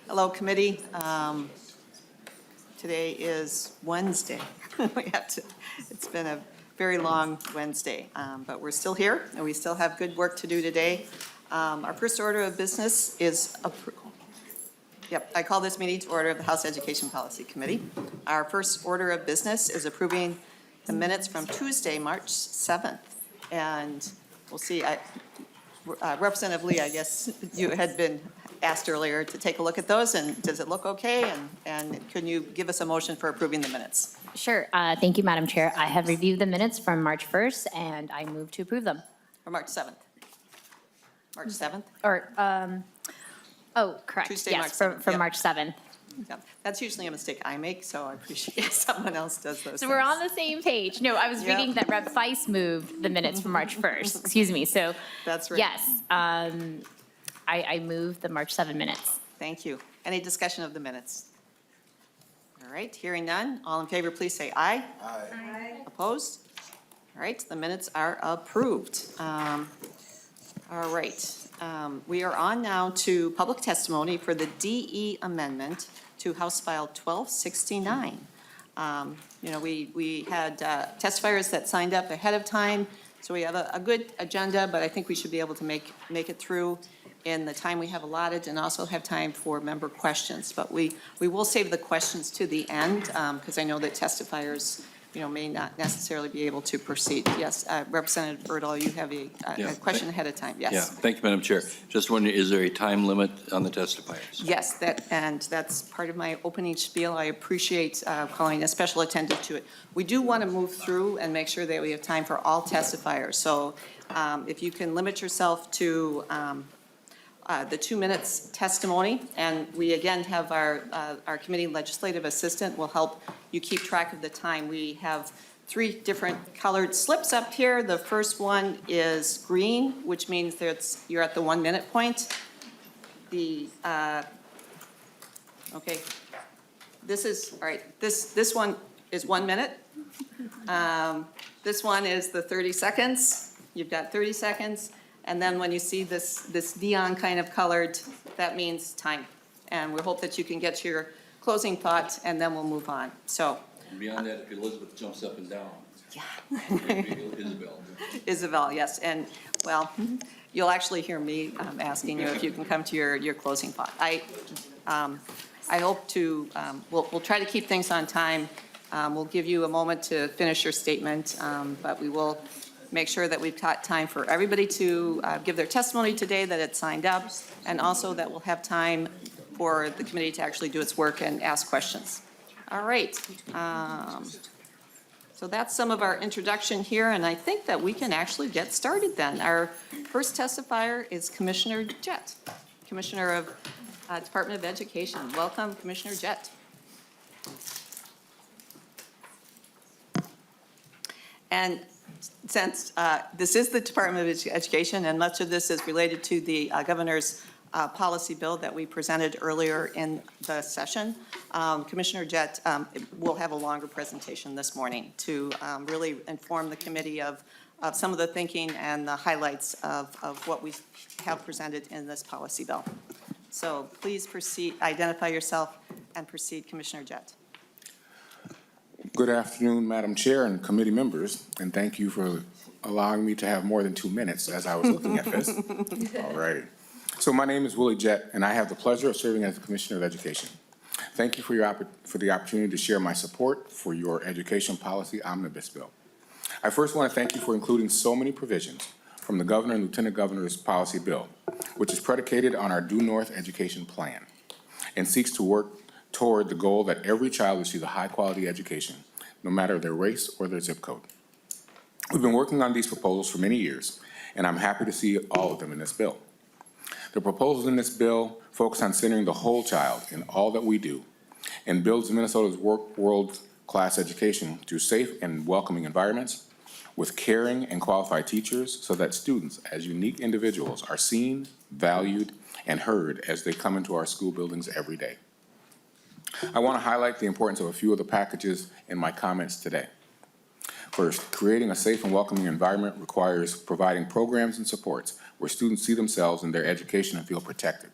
Hello, committee. Today is Wednesday. It's been a very long Wednesday, but we're still here and we still have good work to do today. Our first order of business is, I call this meeting to order of the House Education Policy Committee. Our first order of business is approving the minutes from Tuesday, March 7th. And we'll see, Representative Lee, I guess you had been asked earlier to take a look at those, and does it look okay? And can you give us a motion for approving the minutes? Sure. Thank you, Madam Chair. I have reviewed the minutes from March 1st, and I move to approve them. Or March 7th? March 7th? Or, oh, correct. Tuesday, yes, March 7th. from Yep. March 7th. Yeah. That's usually a mistake I make, so I appreciate someone else does those So things. we're on the same page. No, I was Yep. reading that Rep. Feist moved the minutes from March 1st. Excuse me. So That's right. yes, I moved the March 7 minutes. Thank you. Any discussion of the minutes? All right, hearing none. All in favor, please say aye. Aye. Opposed? All right, the minutes are approved. All right, we are on now to public testimony for the DE amendment to House File 1269. You know, we had testifiers that signed up ahead of time, so we have a good agenda, but I think we should be able to make it through in the time we have allotted and also have time for member questions. But we will save the questions to the end because I know that testifiers, you know, may not necessarily be able to proceed. Yes, Representative Erdahl, you have a question ahead of time. Yes. Yeah, thank you, Madam Chair. Just wondering, is there a time limit on the testifiers? Yes, that's part of my opening spiel. I appreciate calling a special attention to it. We do want to move through and make sure that we have time for all testifiers. So if you can limit yourself to the 2 minutes testimony, and we again have our committee legislative assistant will help you keep track of the time. We have 3 different colored slips up here. The first one is green, which means that you're at the 1 minute point. The okay, this is all right. This one is 1 minute. This one is the 30 seconds. You've got 30 seconds. And then when you see this neon kind of colored, that means time. And we hope that you can get to your closing thought, and then we'll move on. So. And beyond that, if Elizabeth jumps up and down. Yeah. Isabel. Isabel, yes. And, well, you'll actually hear me asking you if you can come to your closing thought. I hope to, we'll try to keep things on time. We'll give you a moment to finish your statement, but we will make sure that we've got time for everybody to give their testimony today, that it's signed up, and also that we'll have time for the committee to actually do its work and ask questions. All right. So that's some of our introduction here, and I think that we can actually get started then. Our first testifier is Commissioner Jett, Commissioner of Department of Education. Welcome, Commissioner Jett. And since this is the Department of Education, and much of this is related to the governor's policy bill that we presented earlier in the session, Commissioner Jett will have a longer presentation this morning to really inform the committee of some of the thinking and the highlights of what we have presented in this policy bill. So please proceed, identify yourself and proceed, Commissioner Jett. Good afternoon, Madam Chair and committee members, and thank you for allowing me to have more than 2 minutes as I was looking at this. All right. So my name is Willie Jett, and I have the pleasure of serving as the Commissioner of Education. Thank you for the opportunity to share my support for your education policy omnibus bill. I first want to thank you for including so many provisions from the Governor and Lieutenant Governor's policy bill, which is predicated on our Due North education plan and seeks to work toward the goal that every child receives a high-quality education, no matter their race or their zip code. We've been working on these proposals for many years, and I'm happy to see all of them in this bill. The proposals in this bill focus on centering the whole child in all that we do and builds Minnesota's world-class education through safe and welcoming environments with caring and qualified teachers so that students as unique individuals are seen, valued, and heard as they come into our school buildings every day. I want to highlight the importance of a few of the packages in my comments today. First, creating a safe and welcoming environment requires providing programs and supports where students see themselves in their education and feel protected.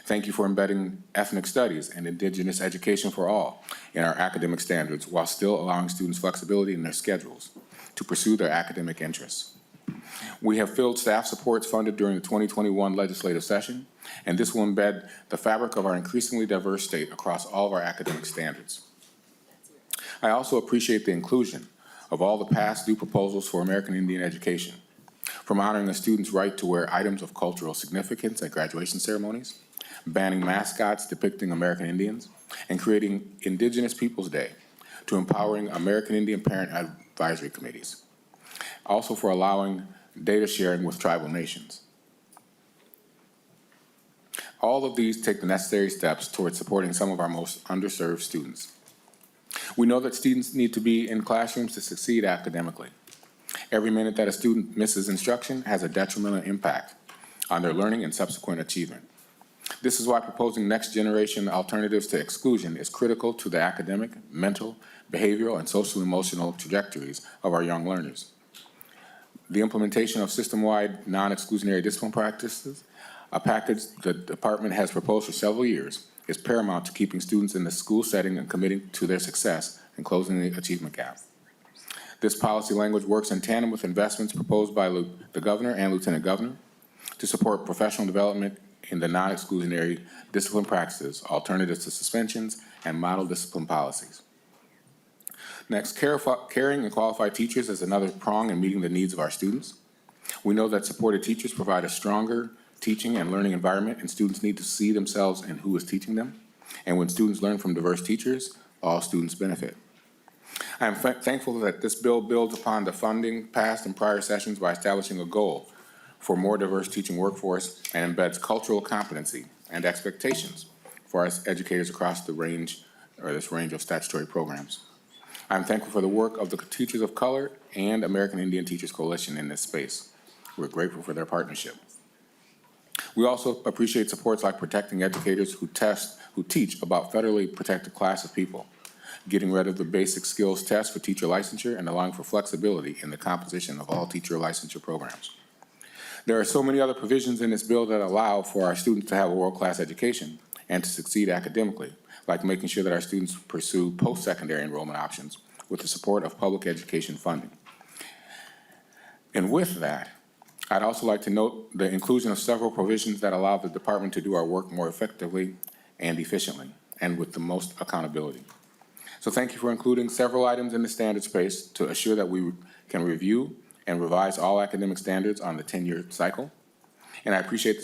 Thank you for embedding ethnic studies and indigenous education for all in our academic standards while still allowing students flexibility in their schedules to pursue their academic interests. We have filled staff supports funded during the 2021 legislative session, and this will embed the fabric of our increasingly diverse state across all of our academic standards. I also appreciate the inclusion of all the past due proposals for American Indian education, from honoring a student's right to wear items of cultural significance at graduation ceremonies, banning mascots depicting American Indians, and creating Indigenous Peoples Day, to empowering American Indian parent advisory committees. Also for allowing data sharing with tribal nations. All of these take the necessary steps towards supporting some of our most underserved students. We know that students need to be in classrooms to succeed academically. Every minute that a student misses instruction has a detrimental impact on their learning and subsequent achievement. This is why proposing next generation alternatives to exclusion is critical to the academic, mental, behavioral, and social emotional trajectories of our young learners. The implementation of system-wide non-exclusionary discipline practices, a package the department has proposed for several years, is paramount to keeping students in the school setting and committing to their success and closing the achievement gap. This policy language works in tandem with investments proposed by the governor and lieutenant governor to support professional development in the non-exclusionary discipline practices, alternatives to suspensions, and model discipline policies. Next, caring and qualified teachers is another prong in meeting the needs of our students. We know that supported teachers provide a stronger teaching and learning environment, and students need to see themselves in who is teaching them. And when students learn from diverse teachers, all students benefit. I am thankful that this bill builds upon the funding passed in prior sessions by establishing a goal for more diverse teaching workforce and embeds cultural competency and expectations for our educators across the range, or this range of statutory programs. I'm thankful for the work of the Teachers of Color and American Indian Teachers Coalition in this space. We're grateful for their partnership. We also appreciate supports like protecting educators who teach about federally protected class of people, getting rid of the basic skills test for teacher licensure, and allowing for flexibility in the composition of all teacher licensure programs. There are so many other provisions in this bill that allow for our students to have a world-class education and to succeed academically, like making sure that our students pursue post-secondary enrollment options with the support of public education funding. And with that, I'd also like to note the inclusion of several provisions that allow the department to do our work more effectively and efficiently, and with the most accountability. So thank you for including several items in the standard space to assure that we can review and revise all academic standards on the 10-year cycle. And I appreciate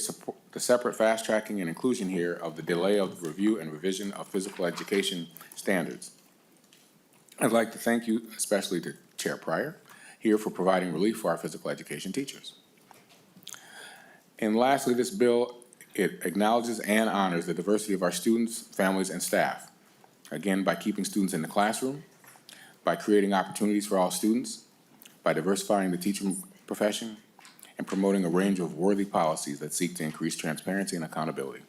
the separate fast tracking and inclusion here of the delay of review and revision of physical education standards. I'd like to thank you, especially to Chair Pryor, here for providing relief for our physical education teachers. And lastly, this bill, it acknowledges and honors the diversity of our students, families, and staff. Again, by keeping students in the classroom, by creating opportunities for all students, by diversifying the teaching profession, and promoting a range of worthy policies that seek to increase transparency and accountability.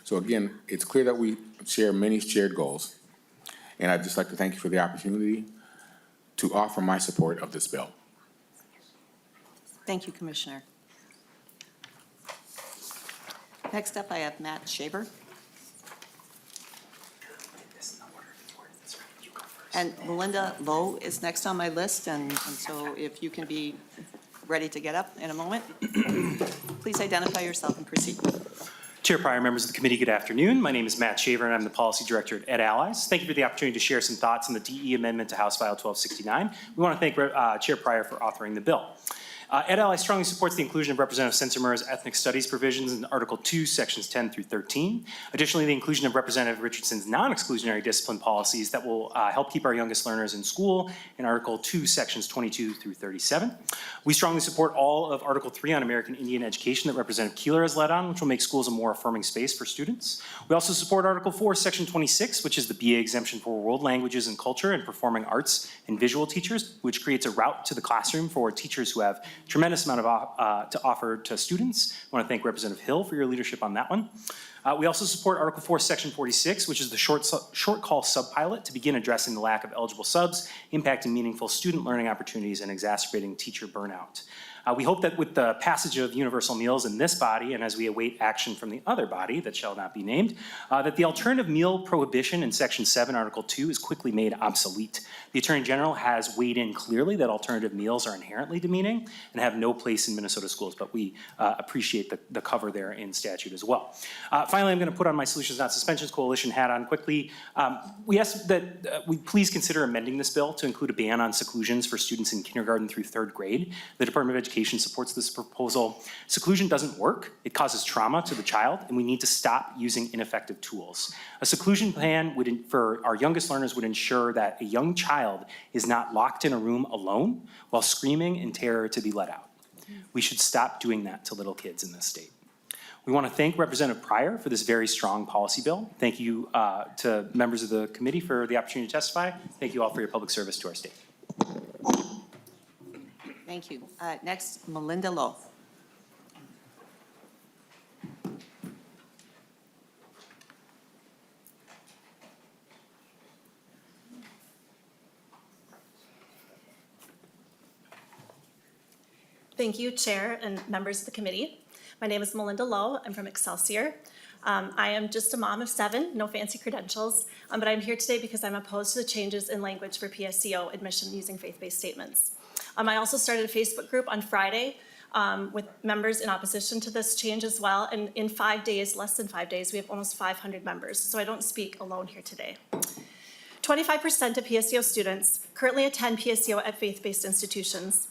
So again, it's clear that we share many shared goals, and I'd just like to thank you for the opportunity to offer my support of this bill. Thank you, Commissioner. Next up, I have Matt Shaver. And Melinda Lowe is next on my list, and so if you can be ready to get up in a moment, please identify yourself and proceed. Chair Pryor, members of the committee, good afternoon. My name is Matt Shaver, and I'm the Policy Director at EdAllies. Thank you for the opportunity to share some thoughts on the DE amendment to House File 1269. We want to thank Chair Pryor for authoring the bill. EdAllies strongly supports the inclusion of Representative Sensenmer's ethnic studies provisions in Article 2, Sections 10 through 13. Additionally, the inclusion of Representative Richardson's non-exclusionary discipline policies that will help keep our youngest learners in school in Article 2, Sections 22 through 37. We strongly support all of Article 3 on American Indian education that Representative Keeler has led on, which will make schools a more affirming space for students. We also support Article 4, Section 26, which is the BA exemption for world languages and culture and performing arts and visual teachers, which creates a route to the classroom for teachers who have tremendous amount of to offer to students. I want to thank Representative Hill for your leadership on that one. We also support Article 4, Section 46, which is the short call subpilot to begin addressing the lack of eligible subs, impacting meaningful student learning opportunities and exacerbating teacher burnout. We hope that with the passage of universal meals in this body, and as we await action from the other body that shall not be named, that the alternative meal prohibition in Section 7, Article 2 is quickly made obsolete. The Attorney General has weighed in clearly that alternative meals are inherently demeaning and have no place in Minnesota schools, but we appreciate the cover there in statute as well. Finally, I'm going to put on my Solutions Not Suspensions Coalition hat on quickly. We ask that we please consider amending this bill to include a ban on seclusions for students in kindergarten through 3rd grade. The Department of Education supports this proposal. Seclusion doesn't work. It causes trauma to the child, and we need to stop using ineffective tools. A seclusion plan for our youngest learners would ensure that a young child is not locked in a room alone while screaming in terror to be let out. We should stop doing that to little kids in this state. We want to thank Representative Pryor for this very strong policy bill. Thank you to members of the committee for the opportunity to testify. Thank you all for your public service to our state. Thank you. Next, Melinda Lowe. Thank you, Chair and members of the committee. My name is Melinda Lowe. I'm from Excelsior. I am just a mom of 7, no fancy credentials, but I'm here today because I'm opposed to the changes in language for PSEO admission using faith-based statements. I also started a Facebook group on Friday with members in opposition to this change as well, and in 5 days, less than 5 days, we have almost 500 members, so I don't speak alone here today. 25% of PSEO students currently attend PSEO at faith-based institutions.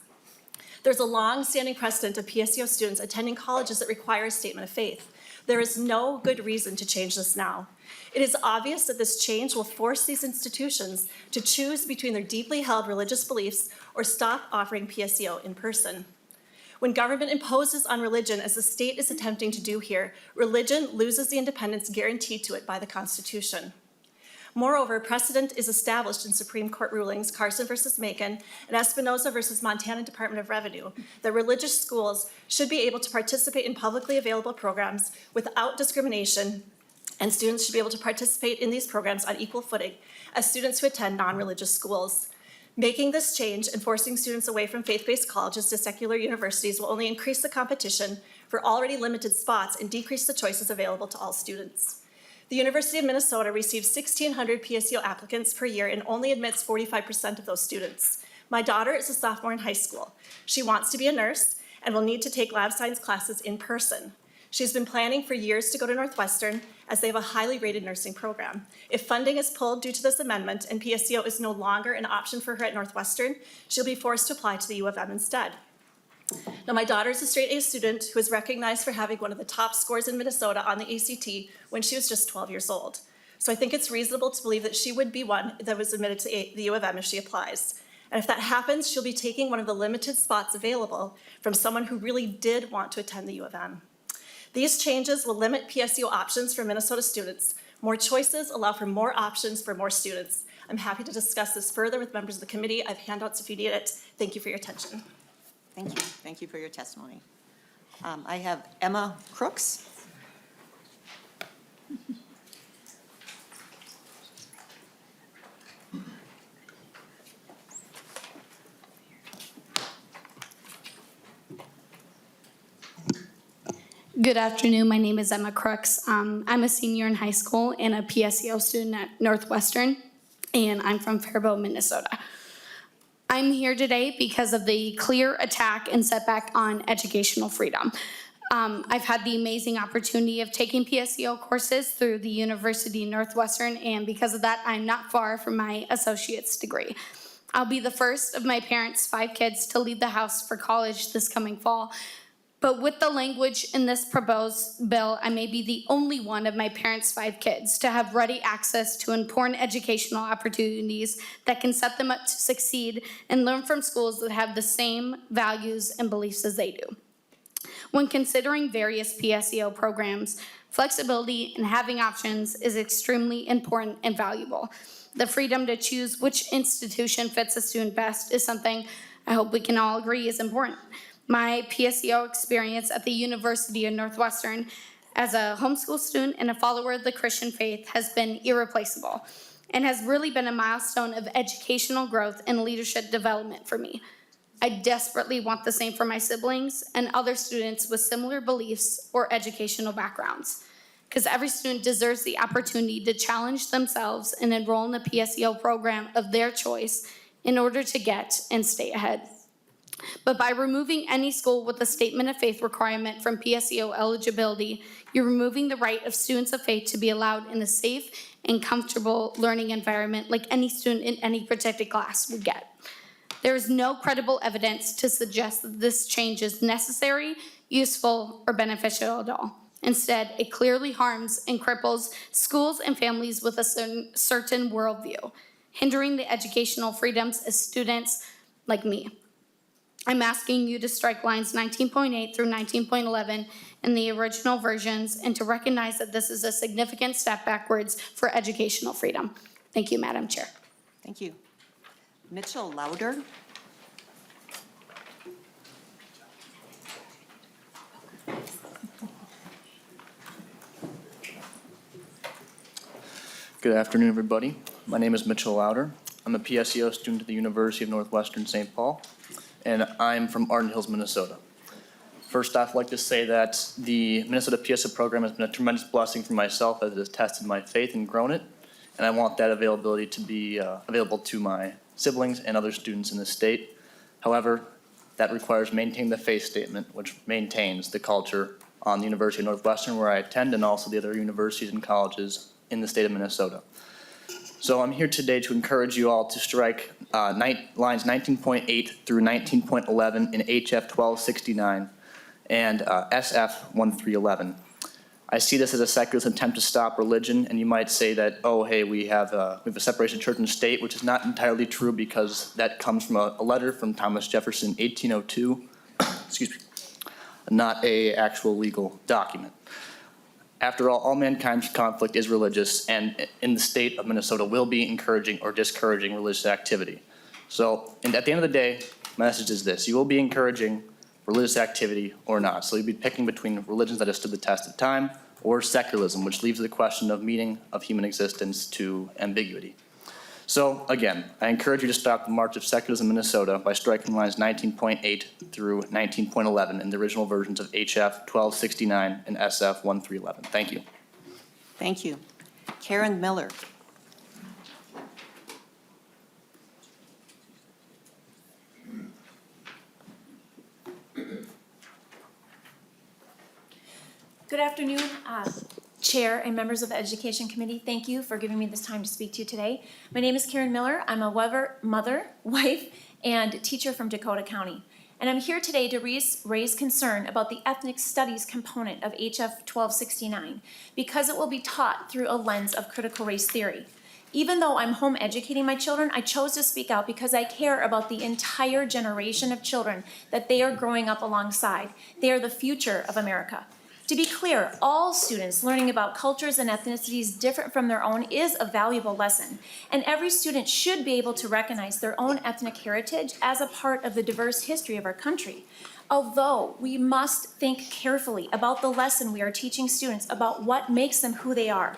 There's a long-standing precedent of PSEO students attending colleges that require a statement of faith. There is no good reason to change this now. It is obvious that this change will force these institutions to choose between their deeply held religious beliefs or stop offering PSEO in person. When government imposes on religion, as the state is attempting to do here, religion loses the independence guaranteed to it by the Constitution. Moreover, precedent is established in Supreme Court rulings, Carson versus Macon and Espinoza versus Montana Department of Revenue, that religious schools should be able to participate in publicly available programs without discrimination, and students should be able to participate in these programs on equal footing as students who attend non-religious schools. Making this change and forcing students away from faith-based colleges to secular universities will only increase the competition for already limited spots and decrease the choices available to all students. The University of Minnesota receives 1,600 PSEO applicants per year and only admits 45% of those students. My daughter is a sophomore in high school. She wants to be a nurse and will need to take lab science classes in person. She's been planning for years to go to Northwestern as they have a highly rated nursing program. If funding is pulled due to this amendment and PSEO is no longer an option for her at Northwestern, she'll be forced to apply to the U of M instead. Now, my daughter is a straight A student who is recognized for having one of the top scores in Minnesota on the ACT when she was just 12 years old. So I think it's reasonable to believe that she would be one that was admitted to the U of M if she applies. And if that happens, she'll be taking one of the limited spots available from someone who really did want to attend the U of M. These changes will limit PSEO options for Minnesota students. More choices allow for more options for more students. I'm happy to discuss this further with members of the committee. I have handouts if you need it. Thank you for your attention. Thank you. Thank you for your testimony. I have Emma Crooks. Good afternoon. My name is Emma Crooks. I'm a senior in high school and a PSEO student at Northwestern, and I'm from Faribault, Minnesota. I'm here today because of the clear attack and setback on educational freedom. I've had the amazing opportunity of taking PSEO courses through the University of Northwestern, and because of that, I'm not far from my associate's degree. I'll be the first of my parents' 5 kids to leave the house for college this coming fall. But with the language in this proposed bill, I may be the only one of my parents' 5 kids to have ready access to important educational opportunities that can set them up to succeed and learn from schools that have the same values and beliefs as they do. When considering various PSEO programs, flexibility and having options is extremely important and valuable. The freedom to choose which institution fits a student best is something I hope we can all agree is important. My PSEO experience at the University of Northwestern as a homeschool student and a follower of the Christian faith has been irreplaceable and has really been a milestone of educational growth and leadership development for me. I desperately want the same for my siblings and other students with similar beliefs or educational backgrounds, because every student deserves the opportunity to challenge themselves and enroll in the PSEO program of their choice in order to get and stay ahead. But by removing any school with a statement of faith requirement from PSEO eligibility, you're removing the right of students of faith to be allowed in a safe and comfortable learning environment like any student in any protected class would get. There is no credible evidence to suggest that this change is necessary, useful, or beneficial at all. Instead, it clearly harms and cripples schools and families with a certain worldview, hindering the educational freedoms of students like me. I'm asking you to strike lines 19.8 through 19.11 in the original versions and to recognize that this is a significant step backwards for educational freedom. Thank you, Madam Chair. Thank you. Mitchell Louder. Good afternoon, everybody. My name is Mitchell Louder. I'm a PSEO student at the University of Northwestern St. Paul, and I'm from Arden Hills, Minnesota. First off, I'd like to say that the Minnesota PSEO program has been a tremendous blessing for myself as it has tested my faith and grown it, and I want that availability to be available to my siblings and other students in the state. However, that requires maintaining the faith statement, which maintains the culture on the University of Northwestern, where I attend, and also the other universities and colleges in the state of Minnesota. So I'm here today to encourage you all to strike lines 19.8 through 19.11 in HF 1269 and SF 1311. I see this as a secularist attempt to stop religion, and you might say that, oh, hey, we have a separation of church and state, which is not entirely true because that comes from a letter from Thomas Jefferson in 1802, excuse me, not a actual legal document. After all mankind's conflict is religious, and in the state of Minnesota will be encouraging or discouraging religious activity. So, and at the end of the day, my message is this: you will be encouraging religious activity or not. So you'll be picking between religions that have stood the test of time or secularism, which leaves the question of meaning of human existence to ambiguity. So again, I encourage you to stop the march of secularism in Minnesota by striking lines 19.8 through 19.11 in the original versions of HF 1269 and SF 1311. Thank you. Thank you. Karen Miller. Good afternoon, Chair and members of the Education Committee. Thank you for giving me this time to speak to you today. My name is Karen Miller. I'm a mother, wife, and teacher from Dakota County. And I'm here today to raise concern about the ethnic studies component of HF 1269 because it will be taught through a lens of critical race theory. Even though I'm home educating my children, I chose to speak out because I care about the entire generation of children that they are growing up alongside. They are the future of America. To be clear, all students learning about cultures and ethnicities different from their own is a valuable lesson, and every student should be able to recognize their own ethnic heritage as a part of the diverse history of our country. Although we must think carefully about the lesson we are teaching students about what makes them who they are.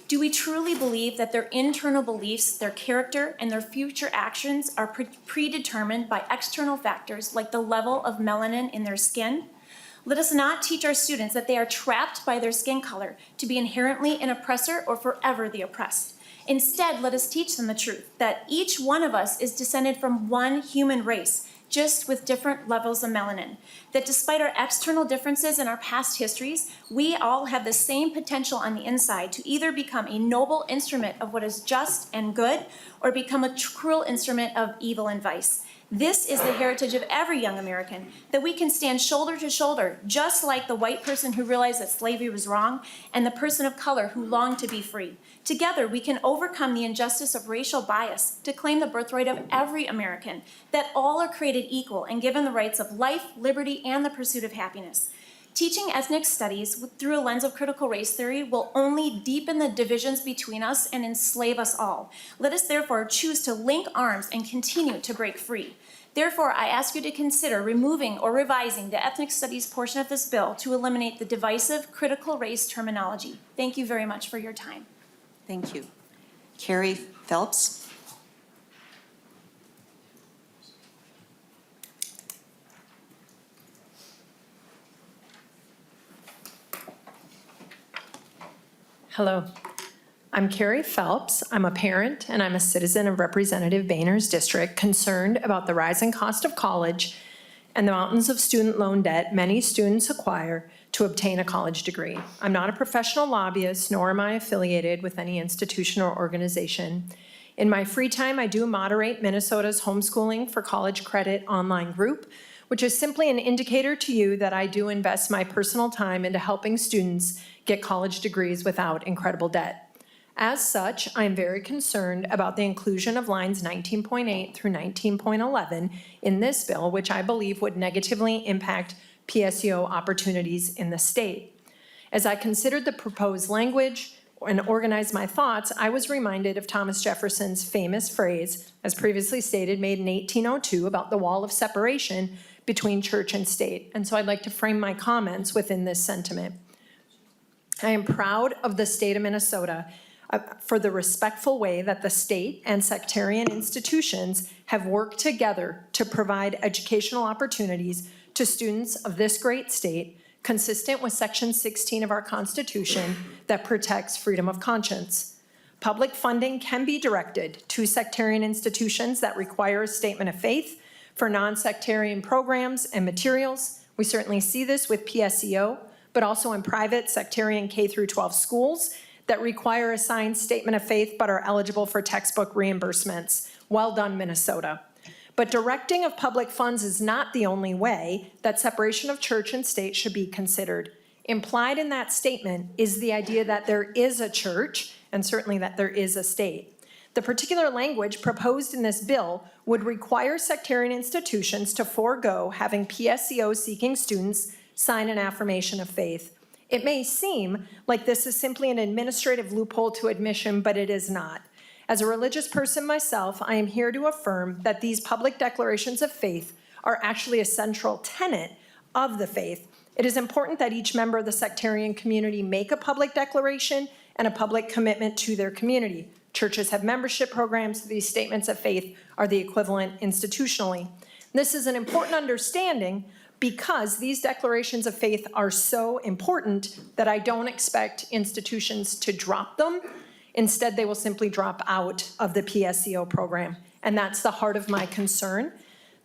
Do we truly believe that their internal beliefs, their character, and their future actions are predetermined by external factors like the level of melanin in their skin? Let us not teach our students that they are trapped by their skin color to be inherently an oppressor or forever the oppressed. Instead, let us teach them the truth that each one of us is descended from one human race, just with different levels of melanin. That despite our external differences and our past histories, we all have the same potential on the inside to either become a noble instrument of what is just and good, or become a cruel instrument of evil and vice. This is the heritage of every young American, that we can stand shoulder to shoulder, just like the white person who realized that slavery was wrong and the person of color who longed to be free. Together, we can overcome the injustice of racial bias to claim the birthright of every American, that all are created equal and given the rights of life, liberty, and the pursuit of happiness. Teaching ethnic studies through a lens of critical race theory will only deepen the divisions between us and enslave us all. Let us therefore choose to link arms and continue to break free. Therefore, I ask you to consider removing or revising the ethnic studies portion of this bill to eliminate the divisive critical race terminology. Thank you very much for your time. Thank you. Carrie Phelps. Hello. I'm Carrie Phelps. I'm a parent and I'm a citizen of Representative Boehner's district concerned about the rising cost of college and the mountains of student loan debt many students acquire to obtain a college degree. I'm not a professional lobbyist, nor am I affiliated with any institution or organization. In my free time, I do moderate Minnesota's Homeschooling for College Credit online group, which is simply an indicator to you that I do invest my personal time into helping students get college degrees without incredible debt. As such, I am very concerned about the inclusion of lines 19.8 through 19.11 in this bill, which I believe would negatively impact PSEO opportunities in the state. As I considered the proposed language and organized my thoughts, I was reminded of Thomas Jefferson's famous phrase, as previously stated, made in 1802, about the wall of separation between church and state. And so I'd like to frame my comments within this sentiment. I am proud of the state of Minnesota for the respectful way that the state and sectarian institutions have worked together to provide educational opportunities to students of this great state, consistent with Section 16 of our Constitution that protects freedom of conscience. Public funding can be directed to sectarian institutions that require a statement of faith for non-sectarian programs and materials. We certainly see this with PSEO, but also in private sectarian K-12 schools that require a signed statement of faith but are eligible for textbook reimbursements. Well done, Minnesota. But directing of public funds is not the only way that separation of church and state should be considered. Implied in that statement is the idea that there is a church and certainly that there is a state. The particular language proposed in this bill would require sectarian institutions to forego having PSEO seeking students sign an affirmation of faith. It may seem like this is simply an administrative loophole to admission, but it is not. As a religious person myself, I am here to affirm that these public declarations of faith are actually a central tenet of the faith. It is important that each member of the sectarian community make a public declaration and a public commitment to their community. Churches have membership programs. These statements of faith are the equivalent institutionally. This is an important understanding because these declarations of faith are so important that I don't expect institutions to drop them. Instead, they will simply drop out of the PSEO program. And that's the heart of my concern.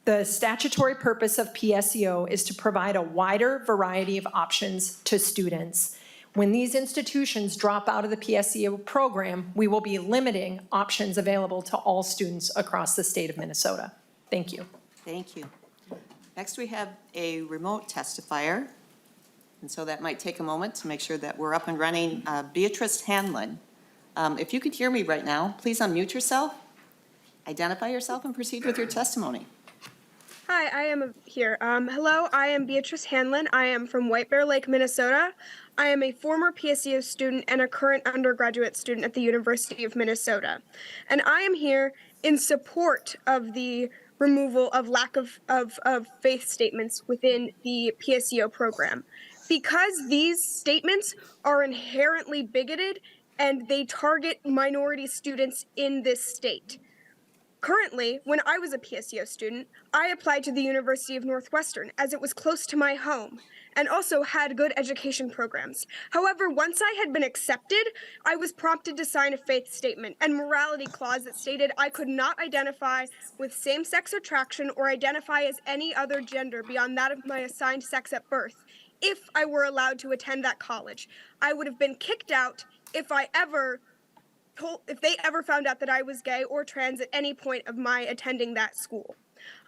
The statutory purpose of PSEO is to provide a wider variety of options to students. When these institutions drop out of the PSEO program, we will be limiting options available to all students across the state of Minnesota. Thank you. Thank you. Next, we have a remote testifier. And so that might take a moment to make sure that we're up and running. Beatrice Hanlon. If you could hear me right now, please unmute yourself, identify yourself, and proceed with your testimony. Hi, I am here. Hello, I am Beatrice Hanlon. I am from White Bear Lake, Minnesota. I am a former PSEO student and a current undergraduate student at the University of Minnesota. And I am here in support of the removal of lack of faith statements within the PSEO program. Because these statements are inherently bigoted and they target minority students in this state. Currently, when I was a PSEO student, I applied to the University of Northwestern as it was close to my home and also had good education programs. However, once I had been accepted, I was prompted to sign a faith statement and morality clause that stated I could not identify with same-sex attraction or identify as any other gender beyond that of my assigned sex at birth if I were allowed to attend that college. I would have been kicked out if they ever found out that I was gay or trans at any point of my attending that school.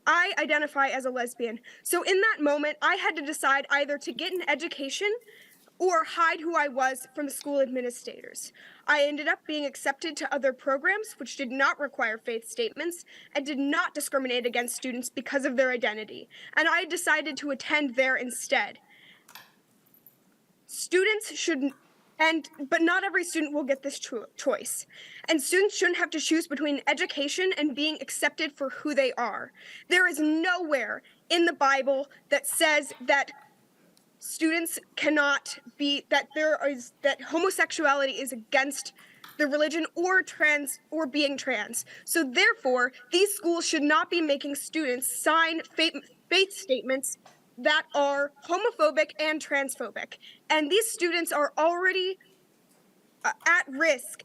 I identify as a lesbian. So in that moment, I had to decide either to get an education or hide who I was from the school administrators. I ended up being accepted to other programs which did not require faith statements and did not discriminate against students because of their identity. And I decided to attend there instead. Students should but not every student will get this choice. And students shouldn't have to choose between education and being accepted for who they are. There is nowhere in the Bible that says that students cannot be, that homosexuality is against the religion or being trans. So therefore, these schools should not be making students sign faith statements that are homophobic and transphobic. And these students are already at risk.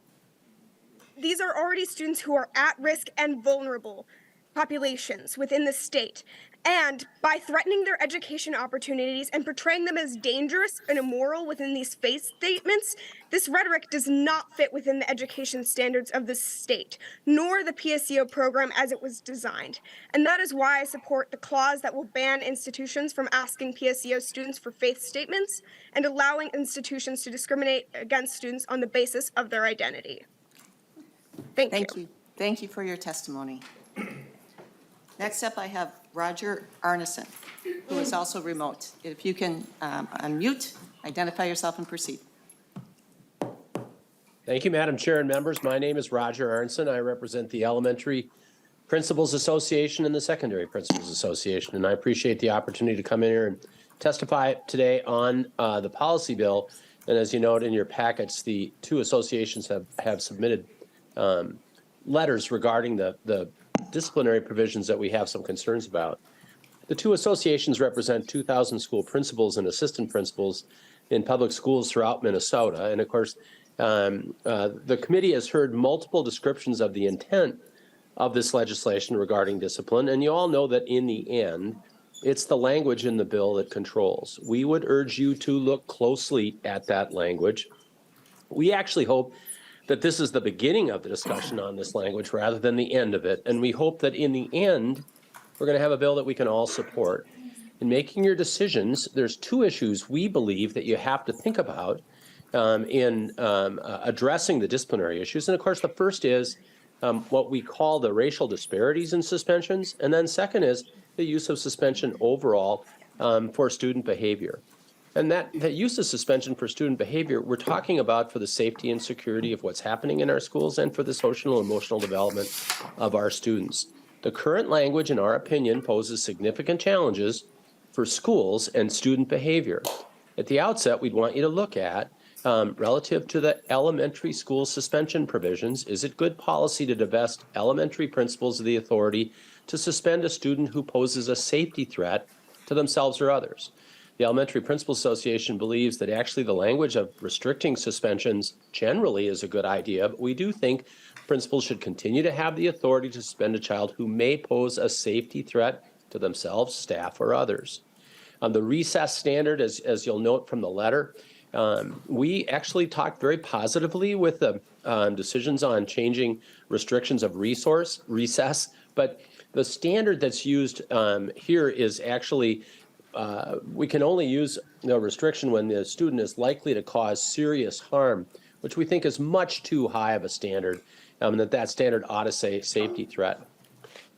These are already students who are at risk and vulnerable populations within the state. And by threatening their education opportunities and portraying them as dangerous and immoral within these faith statements, this rhetoric does not fit within the education standards of the state, nor the PSEO program as it was designed. And that is why I support the clause that will ban institutions from asking PSEO students for faith statements and allowing institutions to discriminate against students on the basis of their identity. Thank you. Thank you for your testimony. Next up, I have Roger Arneson, who is also remote. If you can unmute, identify yourself and proceed. Thank you, Madam Chair and members. My name is Roger Arneson. I represent the Elementary Principals Association and the Secondary Principals Association, and I appreciate the opportunity to come in here and testify today on the policy bill. And as you note in your packets, the two associations have submitted letters regarding the disciplinary provisions that we have some concerns about. The two associations represent 2,000 school principals and assistant principals in public schools throughout Minnesota. And of course, the committee has heard multiple descriptions of the intent of this legislation regarding discipline. And you all know that in the end, it's the language in the bill that controls. We would urge you to look closely at that language. We actually hope that this is the beginning of the discussion on this language rather than the end of it. And we hope that in the end, we're going to have a bill that we can all support. In making your decisions, there's two issues we believe that you have to think about in addressing the disciplinary issues. And of course, the first is what we call the racial disparities in suspensions. And then second is the use of suspension overall for student behavior. And that use of suspension for student behavior, we're talking about for the safety and security of what's happening in our schools and for the social and emotional development of our students. The current language, in our opinion, poses significant challenges for schools and student behavior. At the outset, we'd want you to look at, relative to the elementary school suspension provisions, is it good policy to divest elementary principals of the authority to suspend a student who poses a safety threat to themselves or others? The Elementary Principal Association believes that actually the language of restricting suspensions generally is a good idea, but we do think principals should continue to have the authority to suspend a child who may pose a safety threat to themselves, staff, or others. The recess standard, as you'll note from the letter, we actually talked very positively with the decisions on changing restrictions of recess, but the standard that's used here is actually we can only use restriction when the student is likely to cause serious harm, which we think is much too high of a standard, and that standard ought to say safety threat.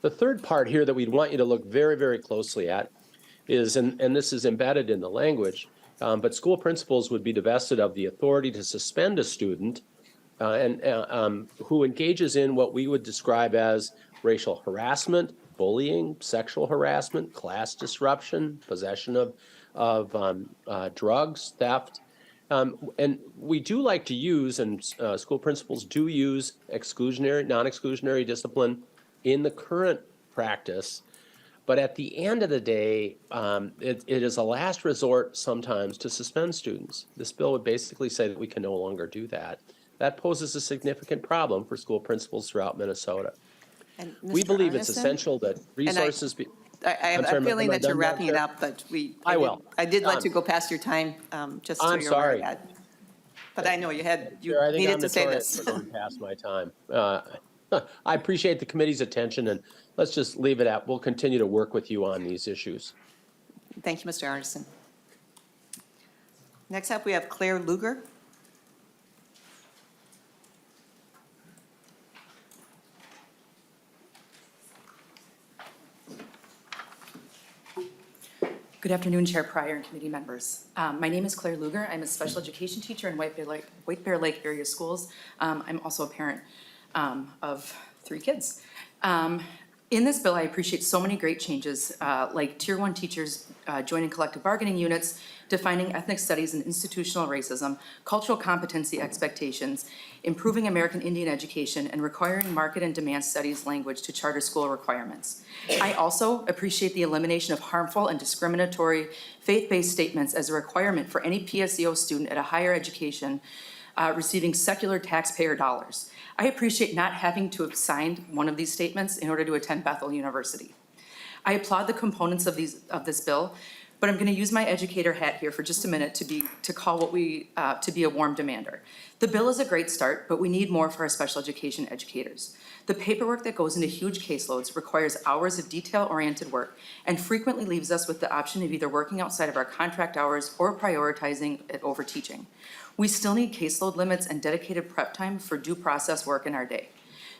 The third part here that we'd want you to look very, very closely at is, and this is embedded in the language, but school principals would be divested of the authority to suspend a student who engages in what we would describe as racial harassment, bullying, sexual harassment, class disruption, possession of drugs, theft. And we do like to use, and school principals do use exclusionary, non-exclusionary discipline in the current practice. But at the end of the day, it is a last resort sometimes to suspend students. This bill would basically say that we can no longer do that. That poses a significant problem for school principals throughout Minnesota. And We Mr. believe it's Arneson? essential that resources be. I have a feeling that you're wrapping it up, but I will. I did let you go past your time, just so I'm you're aware of sorry. that. But I know you Sure, I think needed I'm to say notorious this. for going past my time. I appreciate the committee's attention, and let's just leave it at, we'll continue to work with you on these issues. Thank you, Mr. Arneson. Next up, we have Claire Luger. Good afternoon, Chair Pryor and committee members. My name is Claire Luger. I'm a special education teacher in White Bear Lake area schools. I'm also a parent of 3 kids. In this bill, I appreciate so many great changes, like Tier 1 teachers joining collective bargaining units, defining ethnic studies and institutional racism, cultural competency expectations, improving American Indian education, and requiring market and demand studies language to charter school requirements. I also appreciate the elimination of harmful and discriminatory faith-based statements as a requirement for any PSEO student at a higher education receiving secular taxpayer dollars. I appreciate not having to have signed one of these statements in order to attend Bethel University. I applaud the components of this bill, but I'm going to use my educator hat here for just a minute to call what we to be a warm demander. The bill is a great start, but we need more for our special education educators. The paperwork that goes into huge caseloads requires hours of detail-oriented work and frequently leaves us with the option of either working outside of our contract hours or prioritizing it over teaching. We still need caseload limits and dedicated prep time for due process work in our day.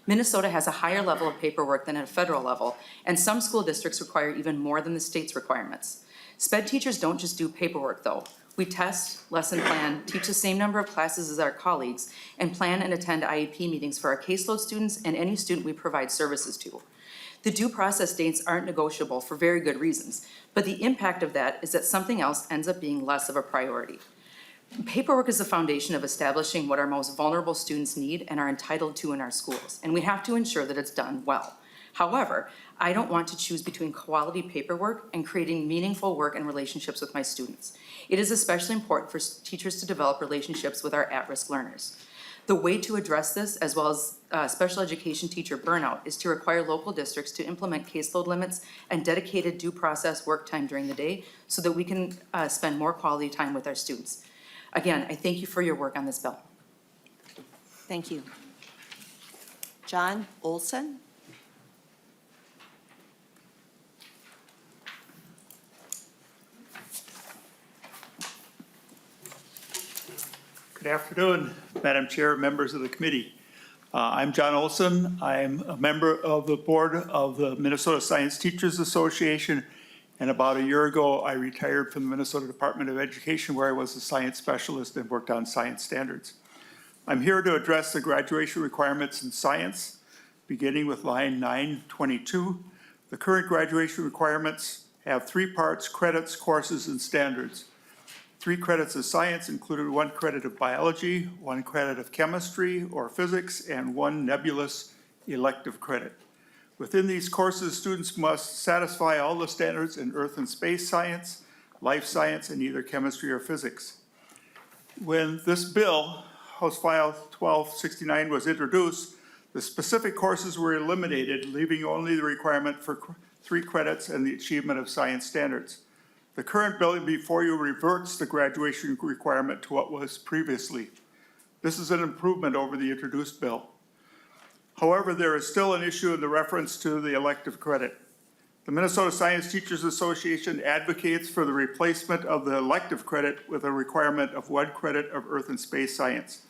Minnesota has a higher level of paperwork than at a federal level, and some school districts require even more than the state's requirements. SPED teachers don't just do paperwork, though. We test, lesson plan, teach the same number of classes as our colleagues, and plan and attend IEP meetings for our caseload students and any student we provide services to. The due process dates aren't negotiable for very good reasons, but the impact of that is that something else ends up being less of a priority. Paperwork is the foundation of establishing what our most vulnerable students need and are entitled to in our schools, and we have to ensure that it's done well. However, I don't want to choose between quality paperwork and creating meaningful work and relationships with my students. It is especially important for teachers to develop relationships with our at-risk learners. The way to address this, as well as special education teacher burnout, is to require local districts to implement caseload limits and dedicated due process work time during the day so that we can spend more quality time with our students. Again, I thank you for your work on this bill. Thank you. John Olson? Good afternoon, Madam Chair, members of the committee. I'm John Olson. I'm a member of the board of the Minnesota Science Teachers Association, and about a year ago, I retired from the Minnesota Department of Education, where I was a science specialist and worked on science standards. I'm here to address the graduation requirements in science, beginning with line 922. The current graduation requirements have 3 parts: credits, courses, and standards. 3 credits of science included 1 credit of biology, 1 credit of chemistry or physics, and 1 nebulous elective credit. Within these courses, students must satisfy all the standards in earth and space science, life science, and either chemistry or physics. When this bill, House File 1269, was introduced, the specific courses were eliminated, leaving only the requirement for 3 credits and the achievement of science standards. The current bill before you reverts the graduation requirement to what was previously. This is an improvement over the introduced bill. However, there is still an issue in the reference to the elective credit. The Minnesota Science Teachers Association advocates for the replacement of the elective credit with a requirement of 1 credit of earth and space science.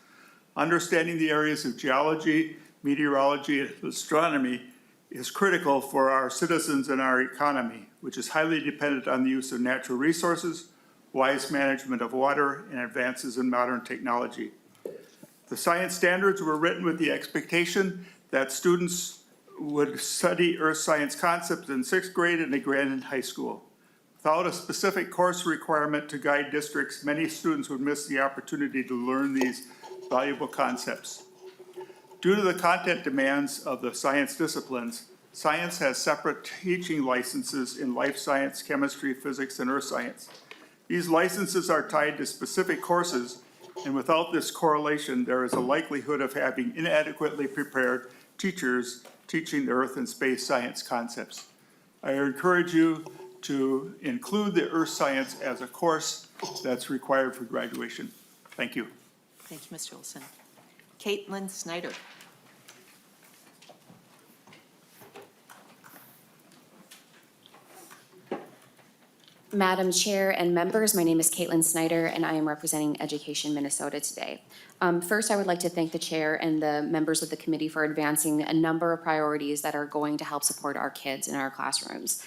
Understanding the areas of geology, meteorology, and astronomy is critical for our citizens and our economy, which is highly dependent on the use of natural resources, wise management of water, and advances in modern technology. The science standards were written with the expectation that students would study earth science concepts in 6th grade and again in high school. Without a specific course requirement to guide districts, many students would miss the opportunity to learn these valuable concepts. Due to the content demands of the science disciplines, science has separate teaching licenses in life science, chemistry, physics, and earth science. These licenses are tied to specific courses, and without this correlation, there is a likelihood of having inadequately prepared teachers teaching the earth and space science concepts. I encourage you to include the earth science as a course that's required for graduation. Thank you. Thank you, Mr. Olson. Caitlin Snyder. Madam Chair and members, my name is Caitlin Snyder, and I am representing Education Minnesota today. First, I would like to thank the chair and the members of the committee for advancing a number of priorities that are going to help support our kids in our classrooms.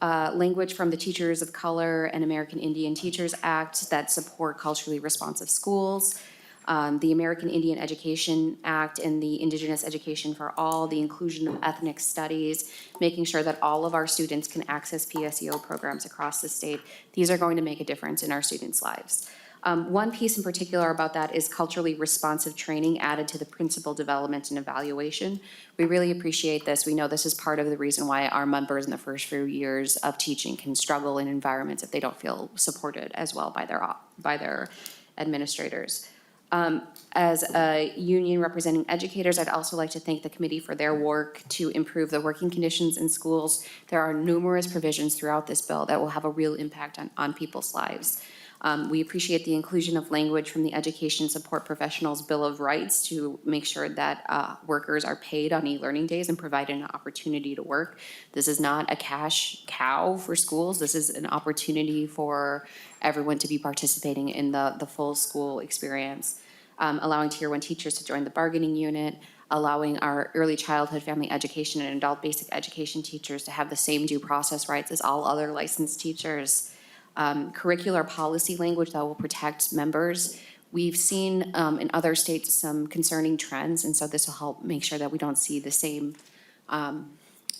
Language from the Teachers of Color and American Indian Teachers Act that support culturally responsive schools, the American Indian Education Act and the Indigenous Education for All, the inclusion of ethnic studies, making sure that all of our students can access PSEO programs across the state. These are going to make a difference in our students' lives. One piece in particular about that is culturally responsive training added to the principal development and evaluation. We really appreciate this. We know this is part of the reason why our members in the first few years of teaching can struggle in environments if they don't feel supported as well by their administrators. As a union representing educators, I'd also like to thank the committee for their work to improve the working conditions in schools. There are numerous provisions throughout this bill that will have a real impact on people's lives. We appreciate the inclusion of language from the Education Support Professionals Bill of Rights to make sure that workers are paid on e-learning days and provided an opportunity to work. This is not a cash cow for schools. This is an opportunity for everyone to be participating in the full school experience. Allowing Tier 1 teachers to join the bargaining unit, allowing our early childhood, family education, and adult basic education teachers to have the same due process rights as all other licensed teachers. Curricular policy language that will protect members. We've seen in other states some concerning trends, and so this will help make sure that we don't see the same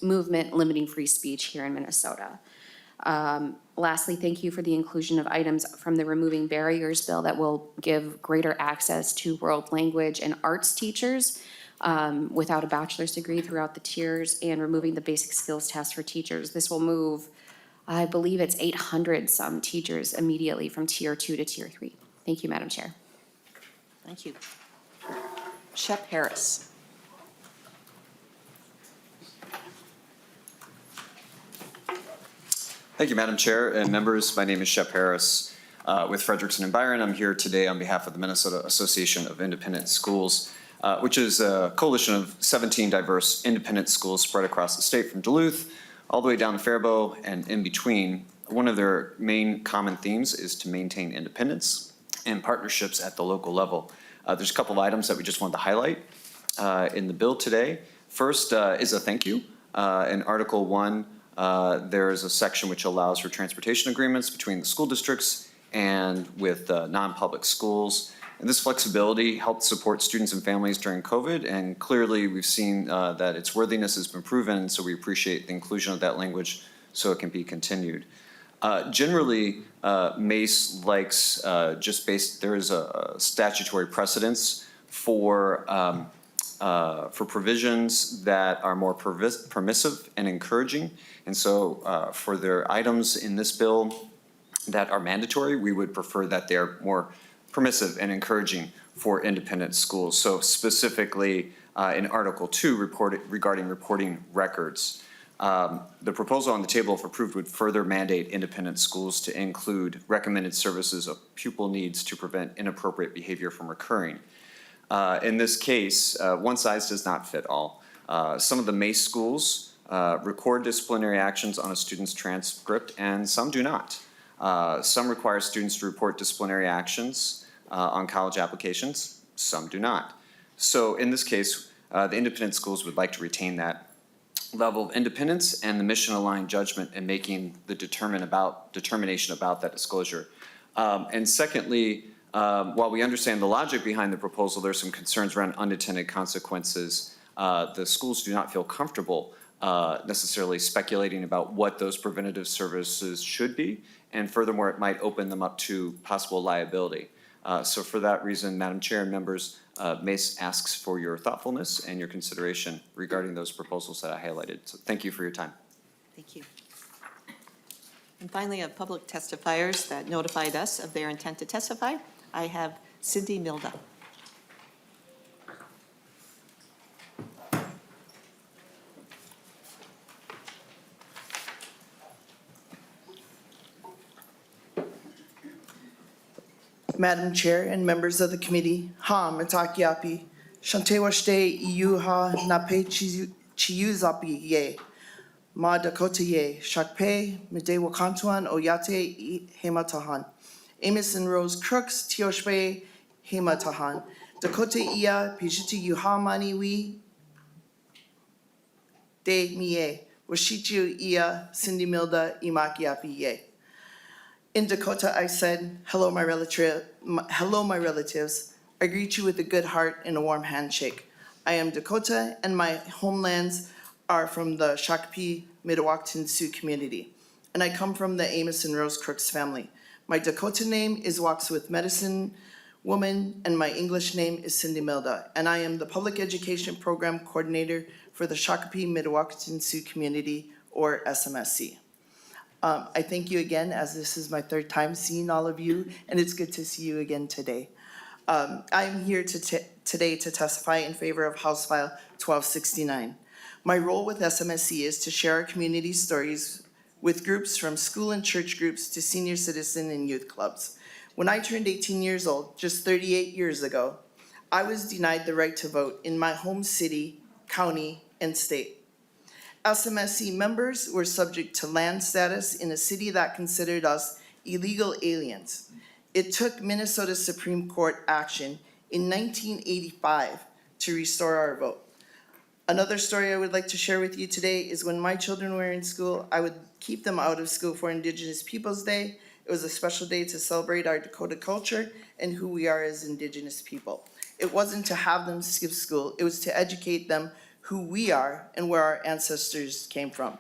movement limiting free speech here in Minnesota. Lastly, thank you for the inclusion of items from the Removing Barriers bill that will give greater access to world language and arts teachers without a bachelor's degree throughout the tiers, and removing the basic skills test for teachers. This will move, I believe it's 800 some teachers immediately from Tier 2 to Tier 3. Thank you, Madam Chair. Thank you. Shep Harris. Thank you, Madam Chair and members. My name is Shep Harris with Frederickson and Byron. I'm here today on behalf of the Minnesota Association of Independent Schools, which is a coalition of 17 diverse independent schools spread across the state from Duluth all the way down to Faribault and in between. One of their main common themes is to maintain independence and partnerships at the local level. There's a couple of items that we just wanted to highlight in the bill today. First is a thank you. In Article 1, there is a section which allows for transportation agreements between the school districts and with non-public schools. And this flexibility helped support students and families during COVID, and clearly we've seen that its worthiness has been proven, so we appreciate the inclusion of that language so it can be continued. Generally, MACE likes there is a statutory precedence for provisions that are more permissive and encouraging. And so for their items in this bill that are mandatory, we would prefer that they are more permissive and encouraging for independent schools. So specifically in Article 2 regarding reporting records. The proposal on the table, if approved, would further mandate independent schools to include recommended services of pupil needs to prevent inappropriate behavior from occurring. In this case, one size does not fit all. Some of the MACE schools record disciplinary actions on a student's transcript, and some do not. Some require students to report disciplinary actions on college applications, some do not. So in this case, the independent schools would like to retain that level of independence and the mission-aligned judgment in making the determination about that disclosure. And secondly, while we understand the logic behind the proposal, there's some concerns around unintended consequences. The schools do not feel comfortable necessarily speculating about what those preventative services should be, and furthermore, it might open them up to possible liability. So for that reason, Madam Chair and members, MACE asks for your thoughtfulness and your consideration regarding those proposals that I highlighted. So thank you for your time. Thank you. And finally, of public testifiers that notified us of their intent to testify, I have Cindy Milda. Madam Chair and members of the committee, ha mitakiapi, shantewashte iuha nape chiyuzapi ye, ma Dakota ye, shakpe mide wakantuan oyate hematahan, Amos and Rose Crooks tioshpe hematahan, Dakota ia pijiti yuha mani wi de miye, washichu ia Cindy Milda imakiapi ye. In Dakota, I said, hello, my relatives. I greet you with a good heart and a warm handshake. I am Dakota, and my homelands are from the Shakopee Mdewakanton Sioux community, and I come from the Amos and Rose Crooks family. My Dakota name is Walks with Medicine Woman, and my English name is Cindy Milda, and I am the Public Education Program Coordinator for the Shakopee Mdewakanton Sioux community, or SMSC. I thank you again, as this is my third time seeing all of you, and it's good to see you again today. I'm here today to testify in favor of House File 1269. My role with SMSC is to share our community stories with groups from school and church groups to senior citizen and youth clubs. When I turned 18 years old, just 38 years ago, I was denied the right to vote in my home city, county, and state. SMSC members were subject to land status in a city that considered us illegal aliens. It took Minnesota Supreme Court action in 1985 to restore our vote. Another story I would like to share with you today is when my children were in school, I would keep them out of school for Indigenous Peoples Day. It was a special day to celebrate our Dakota culture and who we are as Indigenous people. It wasn't to have them skip school, it was to educate them who we are and where our ancestors came from.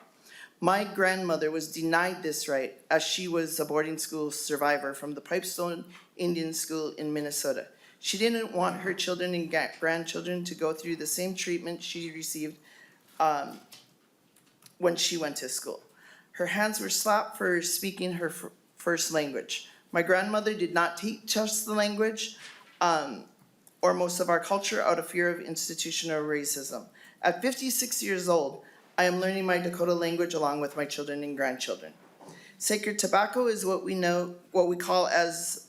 My grandmother was denied this right as she was a boarding school survivor from the Pipestone Indian School in Minnesota. She didn't want her children and grandchildren to go through the same treatment she received when she went to school. Her hands were slapped for speaking her first language. My grandmother did not teach us the language or most of our culture out of fear of institutional racism. At 56 years old, I am learning my Dakota language along with my children and grandchildren. Sacred tobacco is what we call as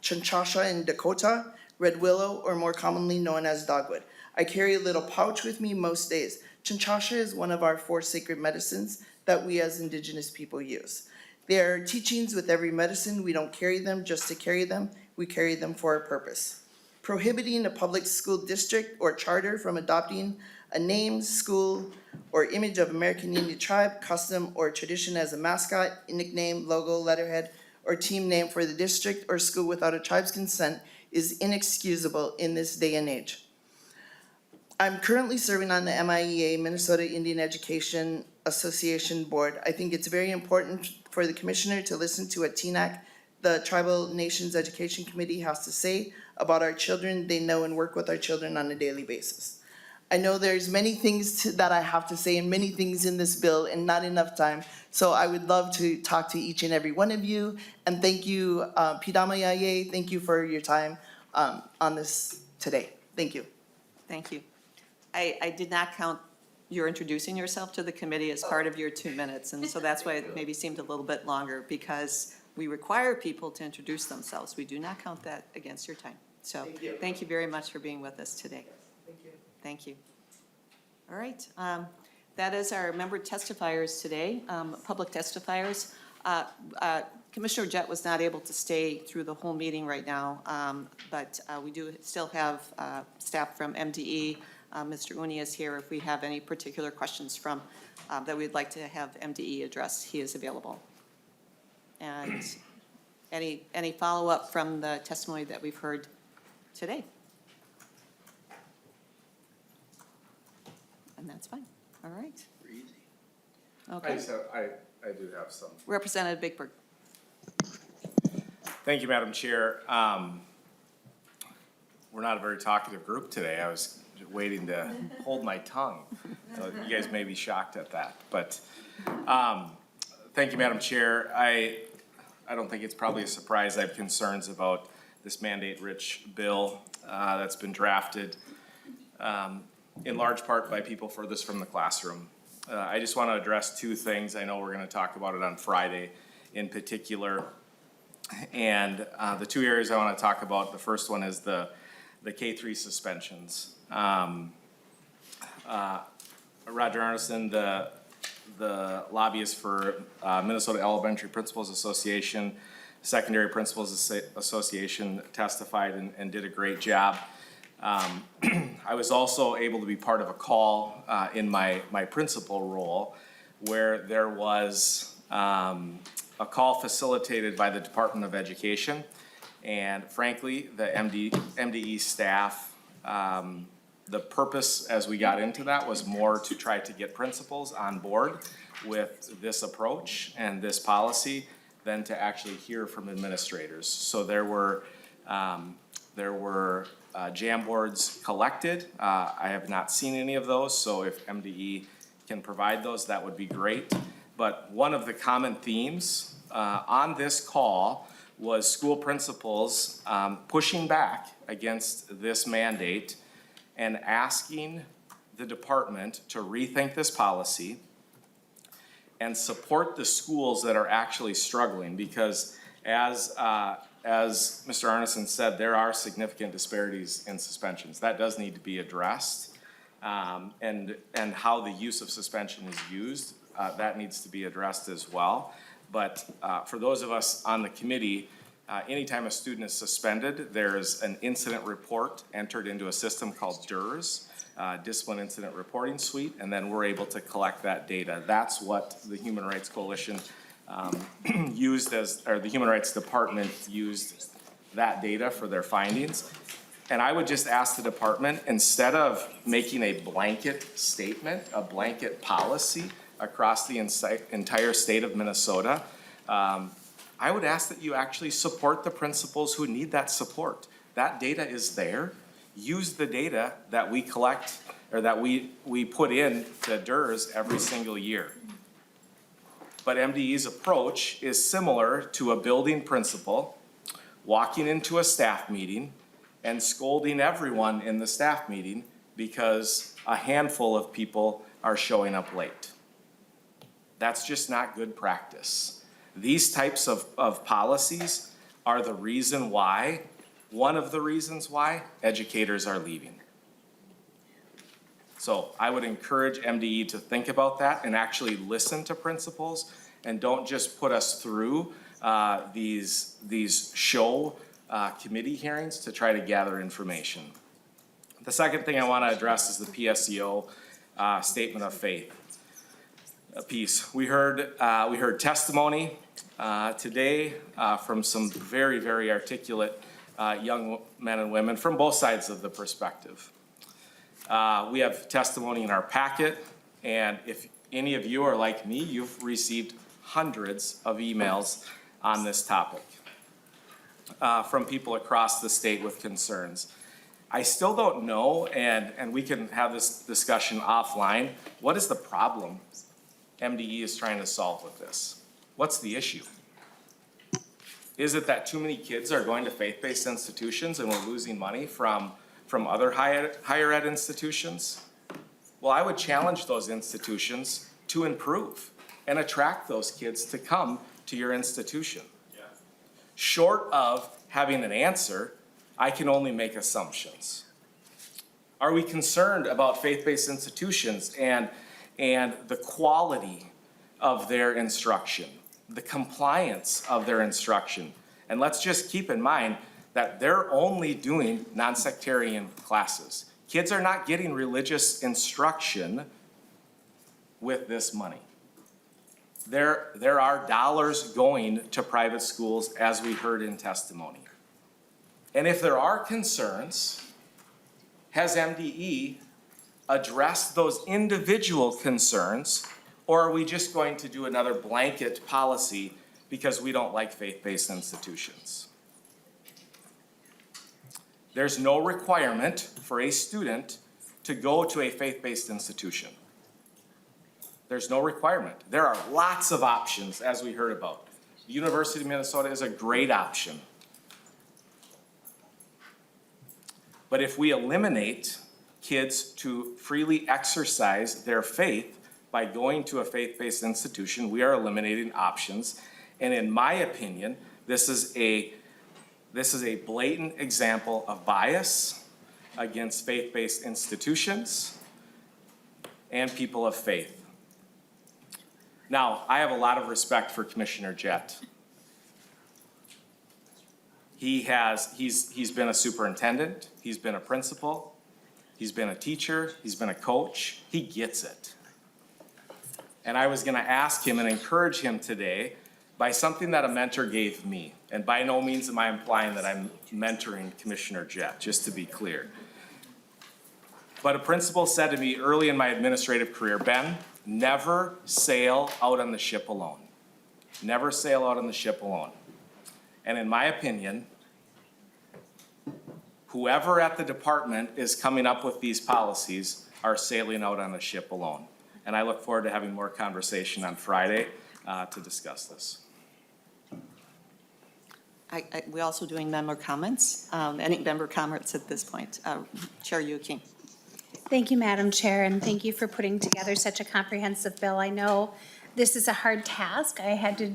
chinchasha in Dakota, red willow, or more commonly known as dogwood. I carry a little pouch with me most days. Chinchasha is one of our 4 sacred medicines that we as Indigenous people use. There are teachings with every medicine. We don't carry them just to carry them. We carry them for a purpose. Prohibiting a public school district or charter from adopting a name, school, or image of American Indian tribe, custom, or tradition as a mascot, nickname, logo, letterhead, or team name for the district or school without a tribe's consent is inexcusable in this day and age. I'm currently serving on the MIEA, Minnesota Indian Education Association Board. I think it's very important for the commissioner to listen to what TNAC, the Tribal Nations Education Committee, has to say about our children. They know and work with our children on a daily basis. I know there's many things that I have to say and many things in this bill and not enough time. So I would love to talk to each and every one of you. And thank you, Pidamayaye, thank you for your time on this today. Thank you. Thank you. I did not count your introducing yourself to the committee as part of your 2 minutes. And so that's why it maybe seemed a little bit longer, because we require people to introduce themselves. We do not count that against your time. So thank you very much for being with us today. Thank you. Thank you. All right. That is our member testifiers today, public testifiers. Commissioner Jett was not able to stay through the whole meeting right now, but we do still have staff from MDE. Mr. Uni is here if we have any particular questions from that we'd like to have MDE address. He is available. And any follow-up from the testimony that we've heard today? And that's fine. All right. Okay. I do have some. Representative Bigberg. Thank you, Madam Chair. We're not a very talkative group today. I was waiting to hold my tongue. You guys may be shocked at that, but thank you, Madam Chair. I don't think it's probably a surprise I have concerns about this mandate-rich bill that's been drafted in large part by people furthest from the classroom. I just want to address 2 things. I know we're going to talk about it on Friday in particular. And the 2 areas I want to talk about, the first one is the K-3 suspensions. Roger Arneson, the lobbyist for Minnesota Elementary Principals Association, Secondary Principals Association, testified and did a great job. I was also able to be part of a call in my principal role where there was a call facilitated by the Department of Education. And frankly, the MDE staff, the purpose as we got into that was more to try to get principals on board with this approach and this policy than to actually hear from administrators. So there were jam boards collected. I have not seen any of those, so if MDE can provide those, that would be great. But one of the common themes on this call was school principals pushing back against this mandate and asking the department to rethink this policy and support the schools that are actually struggling, because as Mr. Arneson said, there are significant disparities in suspensions. That does need to be addressed. And how the use of suspension is used, that needs to be addressed as well. But for those of us on the committee, anytime a student is suspended, there's an incident report entered into a system called DIRS, Discipline Incident Reporting Suite, and then we're able to collect that data. That's what the Human Rights Coalition used as, or the Human Rights Department used that data for their findings. And I would just ask the department, instead of making a blanket statement, a blanket policy across the entire state of Minnesota, I would ask that you actually support the principals who need that support. That data is there. Use the data that we collect, or that we put in to DIRS every single year. But MDE's approach is similar to a building principal walking into a staff meeting and scolding everyone in the staff meeting because a handful of people are showing up late. That's just not good practice. These types of policies are the reason why, one of the reasons why educators are leaving. So I would encourage MDE to think about that and actually listen to principals, and don't just put us through these show committee hearings to try to gather information. The second thing I want to address is the PSEO statement of faith piece. We heard testimony today from some very, very articulate young men and women from both sides of the perspective. We have testimony in our packet, and if any of you are like me, you've received hundreds of emails on this topic from people across the state with concerns. I still don't know, and we can have this discussion offline, what is the problem MDE is trying to solve with this? What's the issue? Is it that too many kids are going to faith-based institutions and we're losing money from other higher ed institutions? Well, I would challenge those institutions to improve and attract those kids to come to your institution. Yeah. Short of having an answer, I can only make assumptions. Are we concerned about faith-based institutions and the quality of their instruction, the compliance of their instruction? And let's just keep in mind that they're only doing non-sectarian classes. Kids are not getting religious instruction with this money. There are dollars going to private schools, as we heard in testimony. And if there are concerns, has MDE addressed those individual concerns, or are we just going to do another blanket policy because we don't like faith-based institutions? There's no requirement for a student to go to a faith-based institution. There's no requirement. There are lots of options, as we heard about. The University of Minnesota is a great option. But if we eliminate kids to freely exercise their faith by going to a faith-based institution, we are eliminating options. And in my opinion, this is a blatant example of bias against faith-based institutions and people of faith. Now, I have a lot of respect for Commissioner Jett. He's been a superintendent, he's been a principal, he's been a teacher, he's been a coach. He gets it. And I was gonna ask him and encourage him today by something that a mentor gave me. And by no means am I implying that I'm mentoring Commissioner Jett, just to be clear. But a principal said to me early in my administrative career, Ben, never sail out on the ship alone. Never sail out on the ship alone. And in my opinion, whoever at the department is coming up with these policies are sailing out on a ship alone. And I look forward to having more conversation on Friday to discuss this. We're also doing member comments. Any member comments at this point? Chair Yuking. Thank you, Madam Chair, and thank you for putting together such a comprehensive bill. I know this is a hard task. I had to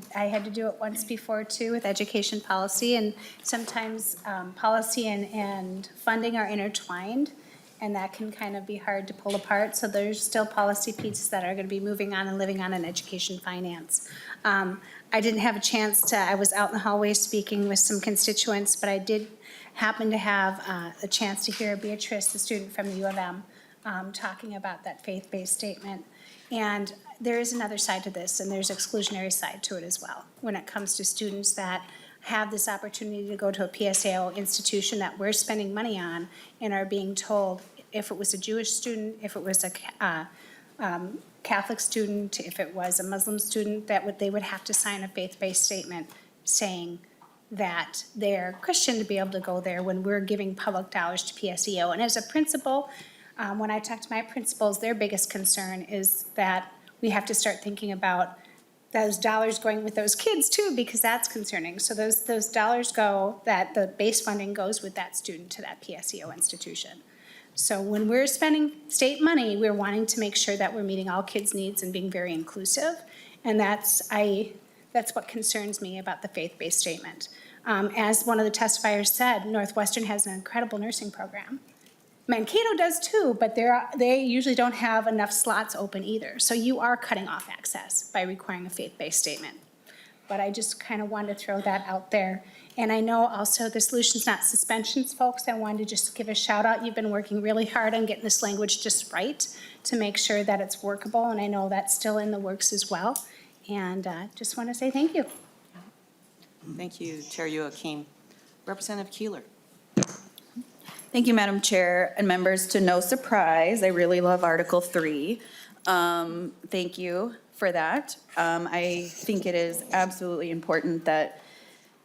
do it once before too with education policy, and sometimes policy and funding are intertwined, and that can kind of be hard to pull apart. So there's still policy pieces that are going to be moving on and living on in education finance. I didn't have a chance to, I was out in the hallway speaking with some constituents, but I did happen to have a chance to hear Beatrice, the student from the U of M, talking about that faith-based statement. And there is another side to this, and there's exclusionary side to it as well, when it comes to students that have this opportunity to go to a PSAO institution that we're spending money on and are being told if it was a Jewish student, if it was a Catholic student, if it was a Muslim student, that they would have to sign a faith-based statement saying that they're Christian to be able to go there when we're giving public dollars to PSEO. And as a principal, when I talk to my principals, their biggest concern is that we have to start thinking about those dollars going with those kids too, because that's concerning. So those dollars go, that the base funding goes with that student to that PSEO institution. So when we're spending state money, we're wanting to make sure that we're meeting all kids' needs and being very inclusive. And that's what concerns me about the faith-based statement. As one of the testifiers said, Northwestern has an incredible nursing program. Mankato does too, but they usually don't have enough slots open either. So you are cutting off access by requiring a faith-based statement. But I just kind of wanted to throw that out there. And I know also the solution's not suspensions, folks. I wanted to just give a shout out. You've been working really hard on getting this language just right to make sure that it's workable. And I know that's still in the works as well. And just want to say thank you. Thank you, Chair Joachim. Representative Keeler. Thank you, Madam Chair and members. To no surprise, I really love Article 3. Thank you for that. I think it is absolutely important that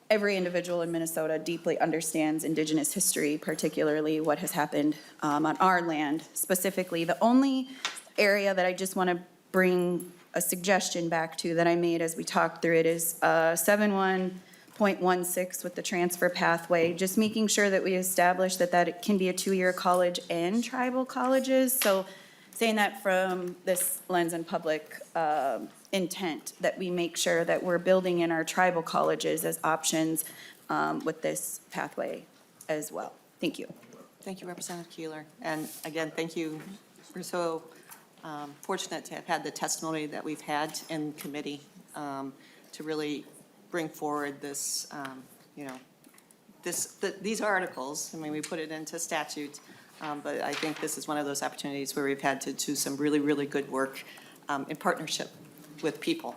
every individual in Minnesota deeply understands Indigenous history, particularly what has happened on our land specifically. The only area that I just want to bring a suggestion back to that I made as we talked through it is 7.1.16 with the transfer pathway, just making sure that we establish that it can be a 2-year college and tribal colleges. So saying that from this lens and public intent, that we make sure that we're building in our tribal colleges as options with this pathway as well. Thank you. Thank you, Representative Keeler. And again, thank you. We're so fortunate to have had the testimony that we've had in committee to really bring forward this, these articles. I mean, we put it into statute, but I think this is one of those opportunities where we've had to do some really, really good work in partnership with people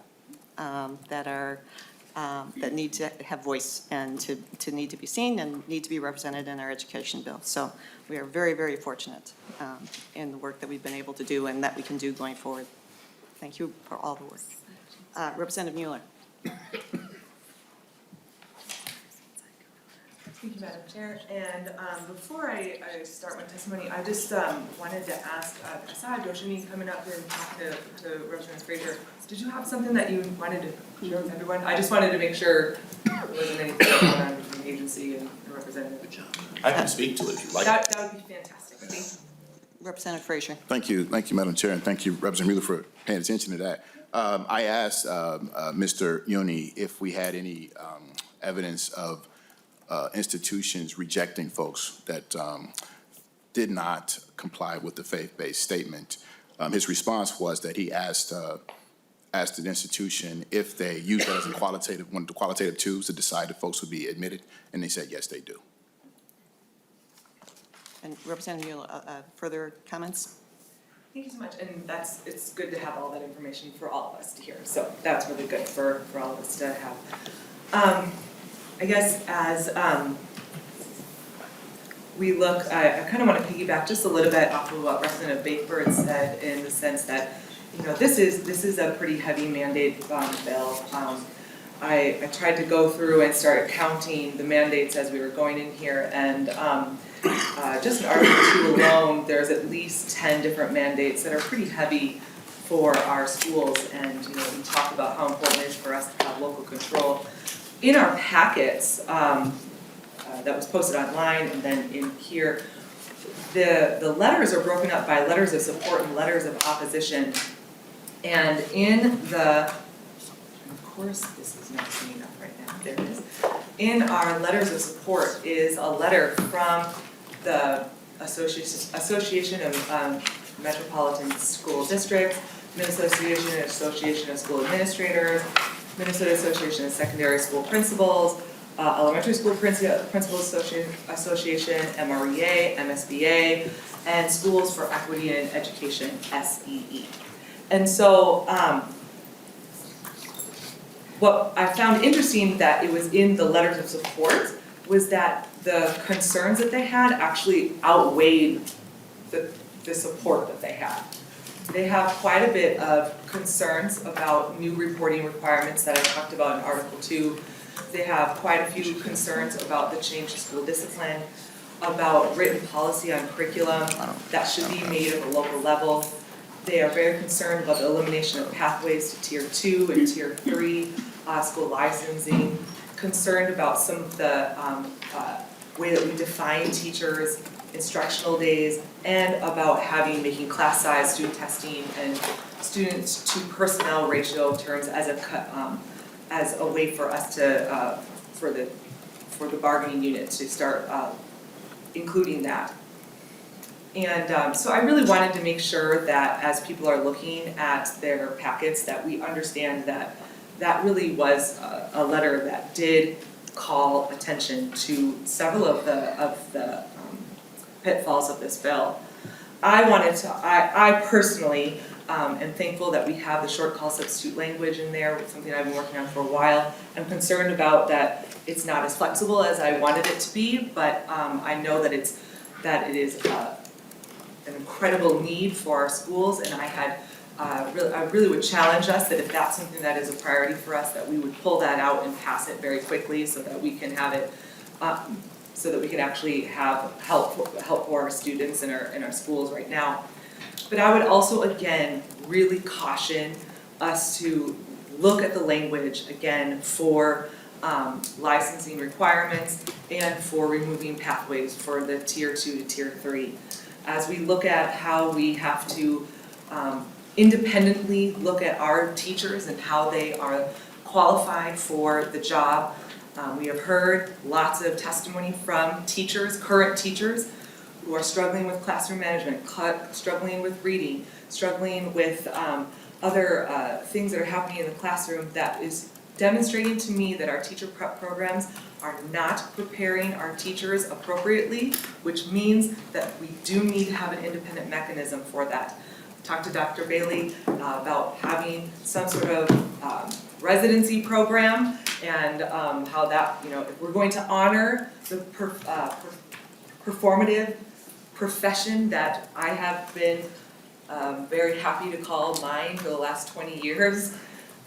that need to have voice and to need to be seen and need to be represented in our education bill. So we are very, very fortunate in the work that we've been able to do and that we can do going forward. Thank you for all the work. Representative Mueller. Thank you, Madam Chair. And before I start my testimony, I just wanted to ask, I saw Joshini coming up and talking to Representative Frazier. Did you have something that you wanted to share with everyone? I just wanted to make sure there wasn't anything going on between the agency and the representative. I can speak to it if you like. That would be fantastic. Thank you. Representative Frazier. Thank you, Madam Chair, and thank you, Representative Mueller, for paying attention to that. I asked Mr. Yoni if we had any evidence of institutions rejecting folks that did not comply with the faith-based statement. His response was that he asked the institution if they used that as a qualitative, one of the qualitative tools to decide if folks would be admitted, and they said yes, they do. And Representative Mueller, further comments? Thank you so much. And it's good to have all that information for all of us to hear. So that's really good for all of us to have. I guess as we look, I kind of want to piggyback just a little bit off of what Representative Bakeford said, in the sense that, this is a pretty heavy mandate bill. I tried to go through and start counting the mandates as we were going in here, and just in Article 2 alone, there's at least 10 different mandates that are pretty heavy for our schools, and we talk about how important it is for us to have local control. in our packets, that was posted online and then in here, the letters are broken up by letters of support and letters of opposition. And in the, of course, this is not coming up right now, there it is. In our letters of support is a letter from the Association of Metropolitan School Districts, Minnesota Association of School Administrators, Minnesota Association of Secondary School Principals, Elementary School Principals Association, MREA, MSBA, and Schools for Equity in Education, SEE. And so what I found interesting that it was in the letters of support was that the concerns that they had actually outweighed the support that they had. They have quite a bit of concerns about new reporting requirements that I talked about in Article 2. They have quite a few concerns about the change to school discipline, about written policy on curriculum that should be made at a local level. They are very concerned about the elimination of pathways to Tier 2 and Tier 3 school licensing, concerned about some of the way that we define teachers, instructional days, and about making class size, student testing, and students to personnel ratio terms as a way for us to for the bargaining unit to start including that. And so I really wanted to make sure that as people are looking at their packets, that we understand that that really was a letter that did call attention to several of the pitfalls of this bill. I personally am thankful that we have the short call substitute language in there, which is something I've been working on for a while. I'm concerned about that it's not as flexible as I wanted it to be, but I know that it is an incredible need for our schools, and I really would challenge us that if that's something that is a priority for us, that we would pull that out and pass it very quickly so that we can have it, so that we can actually have help for our students in our schools right now. But I would also, again, really caution us to look at the language, again, for licensing requirements and for removing pathways for the Tier 2 to Tier 3. As we look at how we have to independently look at our teachers and how they are qualified for the job. We have heard lots of testimony from teachers, current teachers, who are struggling with classroom management, struggling with reading, struggling with other things that are happening in the classroom that is demonstrating to me that our teacher prep programs are not preparing our teachers appropriately, which means that we do need to have an independent mechanism for that. Talked to Dr. Bailey about having some sort of residency program and how that, if we're going to honor the performative profession that I have been very happy to call mine for the last 20 years,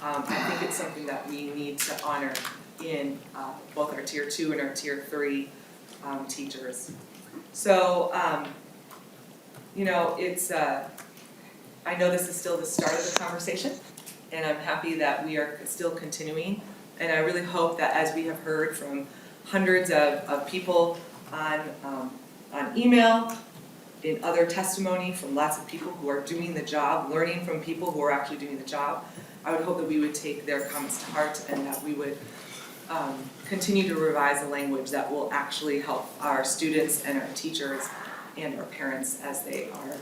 I think it's something that we need to honor in both our Tier 2 and our Tier 3 teachers. So, it's, I know this is still the start of the conversation, and I'm happy that we are still continuing. And I really hope that as we have heard from hundreds of people on email, in other testimony from lots of people who are doing the job, learning from people who are actually doing the job, I would hope that we would take their comments to heart and that we would continue to revise the language that will actually help our students and our teachers and our parents as they are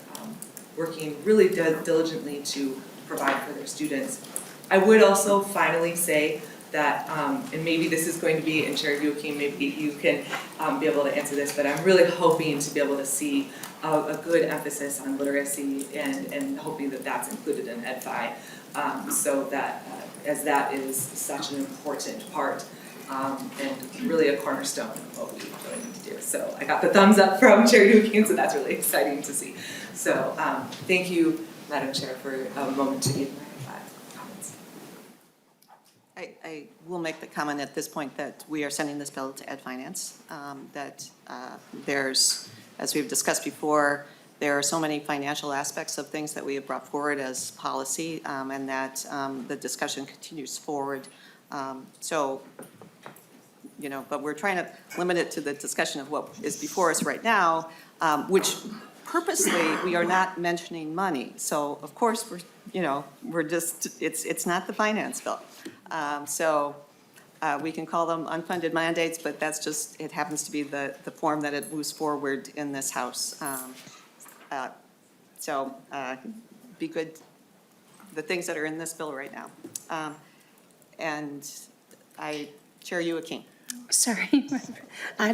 working really diligently to provide for their students. I would also finally say that, and maybe this is going to be, and Chair Joachim, maybe you can be able to answer this, but I'm really hoping to be able to see a good emphasis on literacy and hoping that that's included in EdFi, so that, as that is such an important part and really a cornerstone of what we really need to do. So I got the thumbs up from Chair Joachim, so that's really exciting to see. So thank you, Madam Chair, for a moment to give my comments. I will make the comment at this point that we are sending this bill to Ed Finance, that there's, as we've discussed before, there are so many financial aspects of things that we have brought forward as policy, and that the discussion continues forward. So but we're trying to limit it to the discussion of what is before us right now, which purposely, we are not mentioning money. So of course, we're just, it's not the finance bill. We can call them unfunded mandates, but that's just, it happens to be the form that it moves forward in this House. Be good, the things that are in this bill right now. And Chair Youakim. Sorry,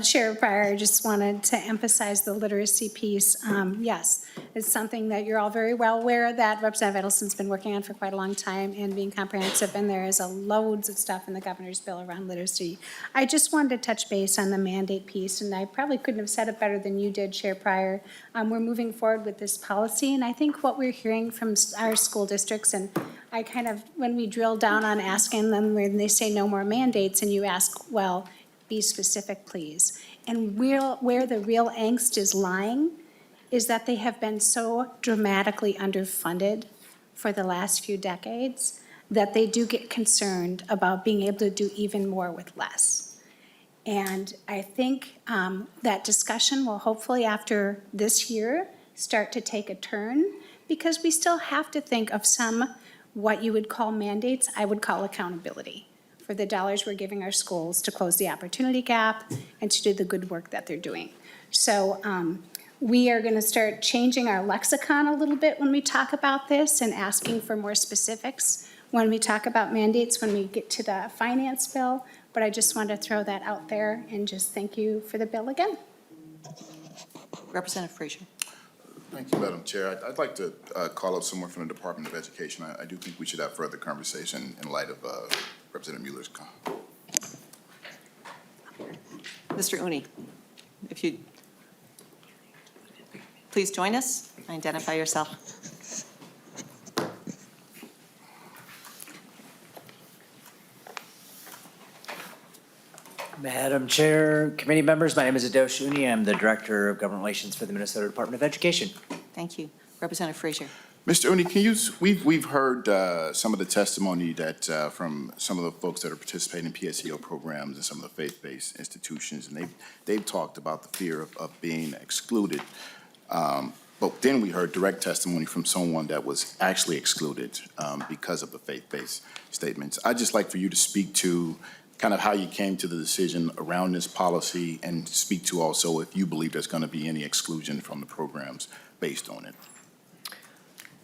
Chair Pryor, I just wanted to emphasize the literacy piece. Yes, it's something that you're all very well aware that Representative Edelson's been working on for quite a long time and being comprehensive, and there is loads of stuff in the governor's bill around literacy. I just wanted to touch base on the mandate piece, and I probably couldn't have said it better than you did, Chair Pryor. We're moving forward with this policy, and I think what we're hearing from our school districts, and I kind of, when we drill down on asking them when they say no more mandates, and you ask, well, be specific, please. And where the real angst is lying is that they have been so dramatically underfunded for the last few decades that they do get concerned about being able to do even more with less. And I think that discussion will hopefully after this year start to take a turn, because we still have to think of some what you would call mandates, I would call accountability for the dollars we're giving our schools to close the opportunity gap and to do the good work that they're doing. So we are going to start changing our lexicon a little bit when we talk about this and asking for more specifics when we talk about mandates when we get to the finance bill. But I just wanted to throw that out there and just thank you for the bill again. Representative Frazier. Thank you, Madam Chair. I'd like to call up someone from the Department of Education. I do think we should have further conversation in light of Representative Mueller's comment. Mr. Uni, if you please join us, identify yourself. Madam Chair, committee members, my name is Adosh Uni. I'm the Director of Government Relations for the Minnesota Department of Education. Thank you. Representative Frazier. Mr. Uni, we've heard some of the testimony that from some of the folks that are participating in PSEO programs and some of the faith-based institutions, and they've talked about the fear of being excluded. But then we heard direct testimony from someone that was actually excluded because of the faith-based statements. I'd just like for you to speak to kind of how you came to the decision around this policy, and speak to also if you believe there's going to be any exclusion from the programs based on it.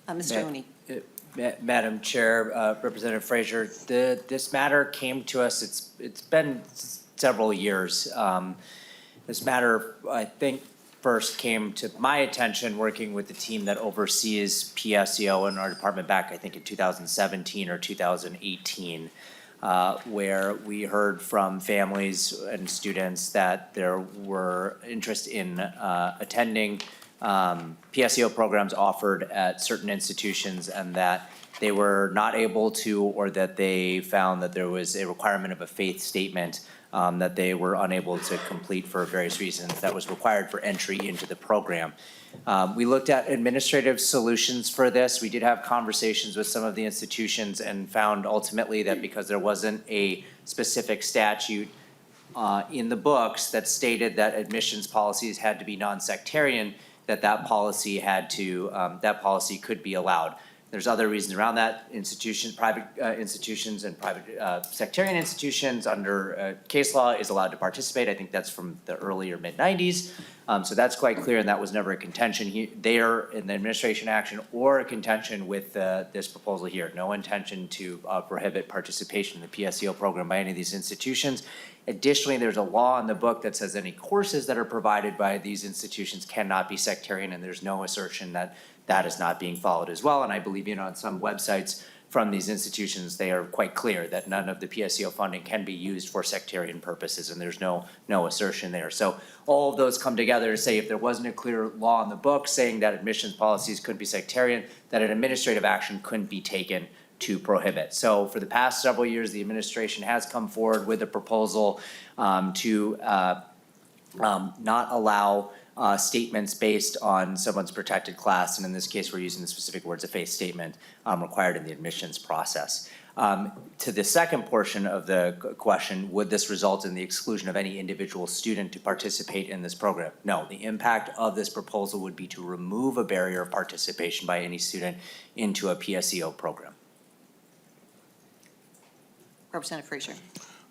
Mr. Uni. Madam Chair, Representative Frazier, this matter came to us, it's been several years. This matter, I think, first came to my attention working with the team that oversees PSEO in our department back, I think, in 2017 or 2018. Where we heard from families and students that there were interest in attending PSEO programs offered at certain institutions, and that they were not able to, or that they found that there was a requirement of a faith statement that they were unable to complete for various reasons that was required for entry into the program. We looked at administrative solutions for this. We did have conversations with some of the institutions and found ultimately that because there wasn't a specific statute in the books that stated that admissions policies had to be non-sectarian, that policy could be allowed. There's other reasons around that. Private institutions and private sectarian institutions under case law is allowed to participate. I think that's from the early or mid-90s. So that's quite clear, and that was never a contention there in the administration action or a contention with this proposal here. No intention to prohibit participation in the PSEO program by any of these institutions. Additionally, there's a law in the book that says any courses that are provided by these institutions cannot be sectarian, and there's no assertion that that is not being followed as well. And I believe, on some websites from these institutions, they are quite clear that none of the PSEO funding can be used for sectarian purposes, and there's no assertion there. So all of those come together to say if there wasn't a clear law in the book saying that admissions policies couldn't be sectarian, that an administrative action couldn't be taken to prohibit. So for the past several years, the administration has come forward with a proposal to not allow statements based on someone's protected class, and in this case, we're using the specific words of faith statement required in the admissions process. To the second portion of the question, would this result in the exclusion of any individual student to participate in this program? No, the impact of this proposal would be to remove a barrier of participation by any student into a PSEO program. Representative Frazier.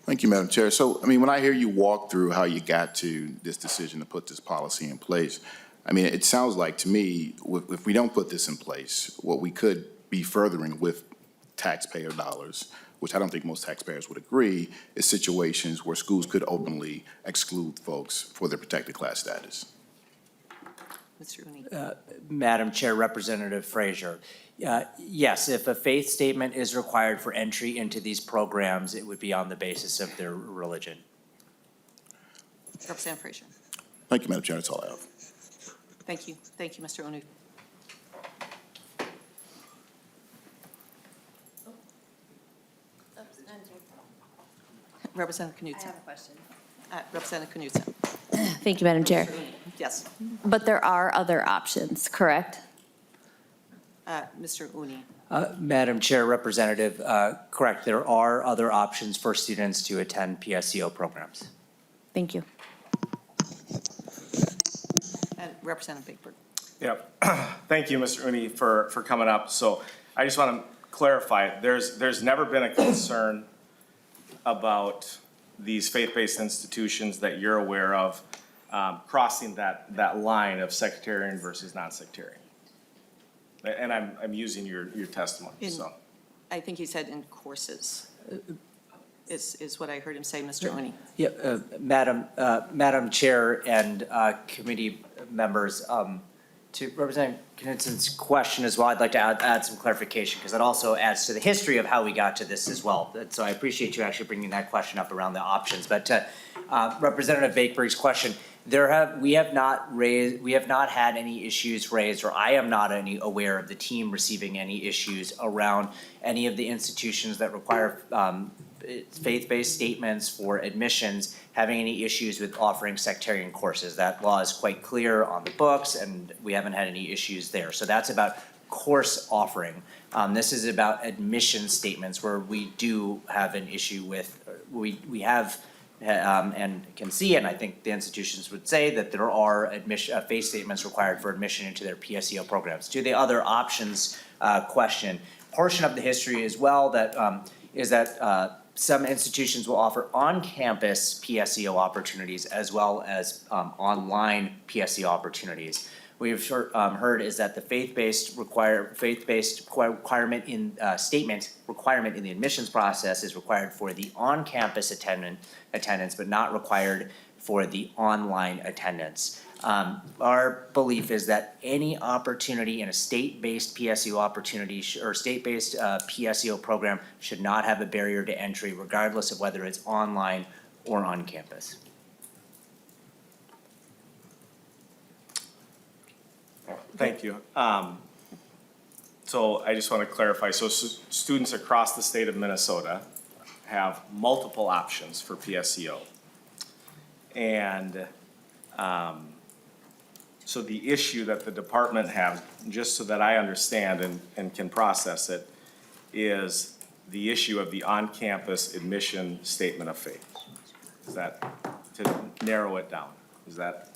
Thank you, Madam Chair. So, I mean, when I hear you walk through how you got to this decision to put this policy in place, I mean, it sounds like to me, if we don't put this in place, what we could be furthering with taxpayer dollars, which I don't think most taxpayers would agree, is situations where schools could openly exclude folks for their protected class status. Mr. Uni. Madam Chair, Representative Frazier, yes, if a faith statement is required for entry into these programs, it would be on the basis of their religion. Representative Frazier. Thank you, Madam Chair. That's all I have. Thank you. Thank you, Mr. Unu. Representative Knudsen. I have a question. Representative Knudsen. Thank you, Madam Chair. Yes. But there are other options, correct? Mr. Uni. Madam Chair, Representative, correct, there are other options for students to attend PSEO programs. Thank you. And Representative Bigford. Yep. Thank you, Mr. Uni, for coming up. So I just want to clarify, there's never been a concern about these faith-based institutions that you're aware of crossing that line of sectarian versus non-sectarian. And I'm using your testimony, so. I think he said in courses, is what I heard him say, Mr. Uni. Yeah, Madam Chair and committee members, to Representative Knudsen's question as well, I'd like to add some clarification because that also adds to the history of how we got to this as well. So I appreciate you actually bringing that question up around the options. But to Representative Bakeberg's question, we have not had any issues raised, or I am not aware of the team receiving any issues around any of the institutions that require faith-based statements for admissions having any issues with offering sectarian courses. That law is quite clear on the books, and we haven't had any issues there. So that's about course offering. This is about admission statements where we do have an issue with, we have and can see, and I think the institutions would say that there are faith statements required for admission into their PSEO programs. To the other options question, portion of the history as well that is that some institutions will offer on-campus PSEO opportunities as well as online PSEO opportunities. We've heard is that the faith-based requirement in statement requirement in the admissions process is required for the on-campus attendance, but not required for the online attendance. Our belief is that any opportunity in a state-based PSEO opportunity or state-based PSEO program should not have a barrier to entry, regardless of whether it's online or on campus. Thank you. So I just want to clarify, so students across the state of Minnesota have multiple options for PSEO. And so the issue that the department has, just so that I understand and can process it, is the issue of the on-campus admission statement of faith. Is that, to narrow it down, is that?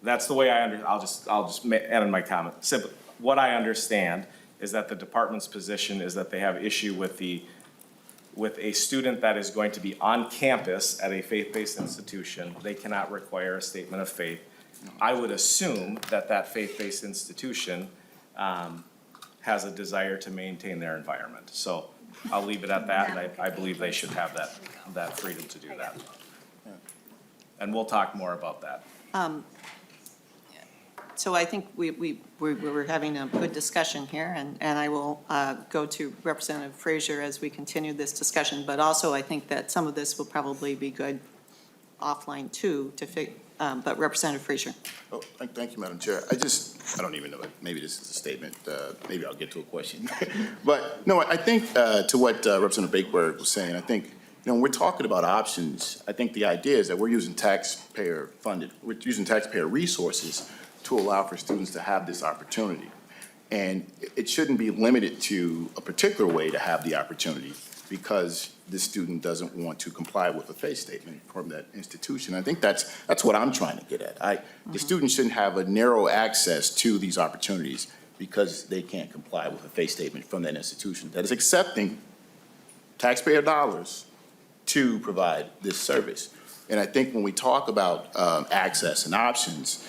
That's the way I'll just add in my comment. Simply, what I understand is that the department's position is that they have issue with a student that is going to be on campus at a faith-based institution. They cannot require a statement of faith. I would assume that faith-based institution has a desire to maintain their environment. So I'll leave it at that, and I believe they should have that freedom to do that. And we'll talk more about that. So I think we were having a good discussion here, and I will go to Representative Frazier as we continue this discussion. But also, I think that some of this will probably be good offline too, but Representative Frazier. Oh, thank you, Madam Chair. I don't even know, maybe this is a statement, maybe I'll get to a question. But no, I think to what Representative Bakeberg was saying, I think, when we're talking about options, I think the idea is that we're using taxpayer resources to allow for students to have this opportunity. And it shouldn't be limited to a particular way to have the opportunity because the student doesn't want to comply with a faith statement from that institution. I think that's what I'm trying to get at. The student shouldn't have a narrow access to these opportunities because they can't comply with a faith statement from that institution that is accepting taxpayer dollars to provide this service. And I think when we talk about access and options,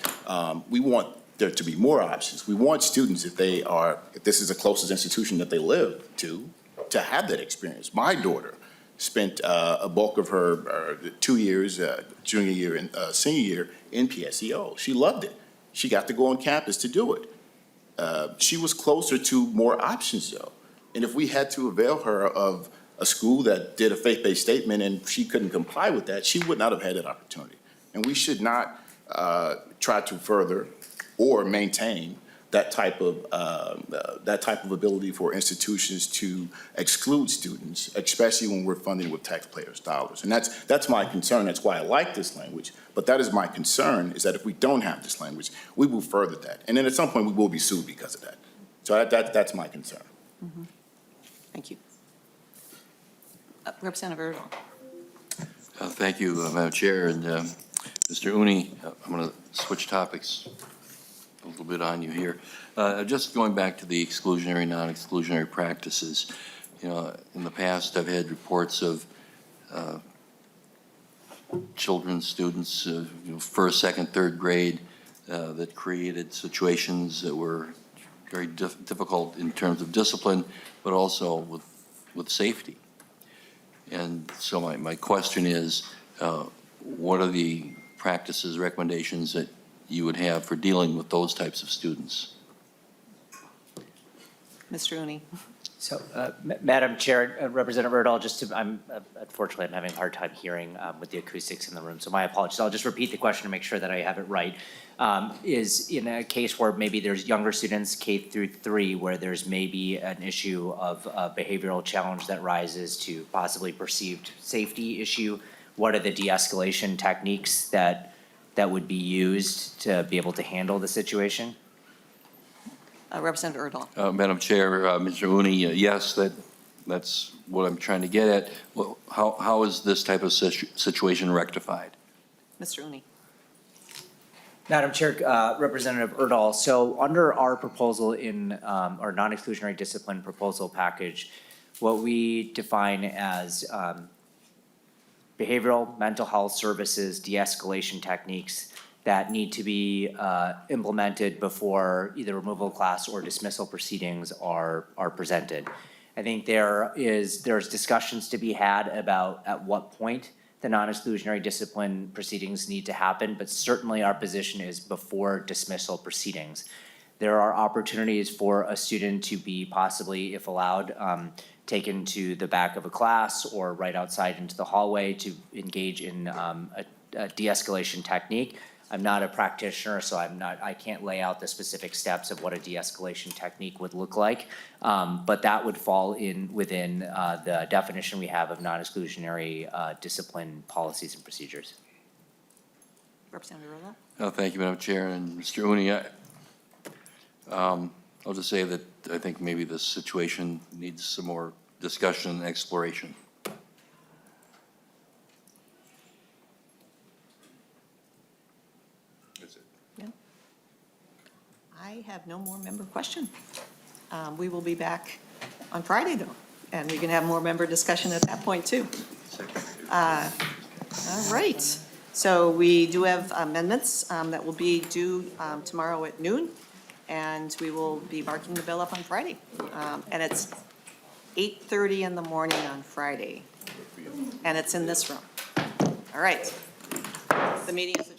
we want there to be more options. We want students, if this is the closest institution that they live to have that experience. My daughter spent a bulk of her 2 years, junior year and senior year in PSEO. She loved it. She got to go on campus to do it. She was closer to more options though. And if we had to avail her of a school that did a faith-based statement and she couldn't comply with that, she would not have had that opportunity. And we should not try to further or maintain that type of ability for institutions to exclude students, especially when we're funding with taxpayers' dollars. And that's my concern. That's why I like this language. But that is my concern, is that if we don't have this language, we will further that. And then at some point, we will be sued because of that. So that's my concern. Thank you. Representative Erdl. Thank you, Madam Chair. And Mr. Uni, I'm going to switch topics a little bit on you here. Just going back to the exclusionary, non-exclusionary practices. You know, in the past, I've had reports of children, students, first, second, third grade, that created situations that were very difficult in terms of discipline, but also with safety. And so my question is, what are the practices, recommendations that you would have for dealing with those types of students? Mr. Uni. So, Madam Chair, Representative Erdl, unfortunately, I'm having a hard time hearing with the acoustics in the room, so my apologies. I'll just repeat the question to make sure that I have it right. Is in a case where maybe there's younger students, K through 3, where there's maybe an issue of a behavioral challenge that rises to possibly perceived safety issue, what are the de-escalation techniques that would be used to be able to handle the situation? Representative Erdl. Madam Chair, Mr. Uni, yes, that's what I'm trying to get at. Well, how is this type of situation rectified? Mr. Uni. Madam Chair, Representative Erdl, so under our proposal in our non-exclusionary discipline proposal package, what we define as behavioral mental health services, de-escalation techniques that need to be implemented before either removal of class or dismissal proceedings are presented. I think there's discussions to be had about at what point the non-exclusionary discipline proceedings need to happen, but certainly our position is before dismissal proceedings. There are opportunities for a student to be possibly, if allowed, taken to the back of a class or right outside into the hallway to engage in a de-escalation technique. I'm not a practitioner, so I can't lay out the specific steps of what a de-escalation technique would look like, but that would fall within the definition we have of non-exclusionary discipline policies and procedures. Representative Erdl. Thank you, Madam Chair. And Mr. Uni, I'll just say that I think maybe this situation needs some more discussion and exploration. I have no more member question. We will be back on Friday though, and we can have more member discussion at that point too. All right, so we do have amendments that will be due tomorrow at noon, and we will be marking the bill up on Friday. And it's 8:30 in the morning on Friday, and it's in this room. All right, the meeting is adjourned.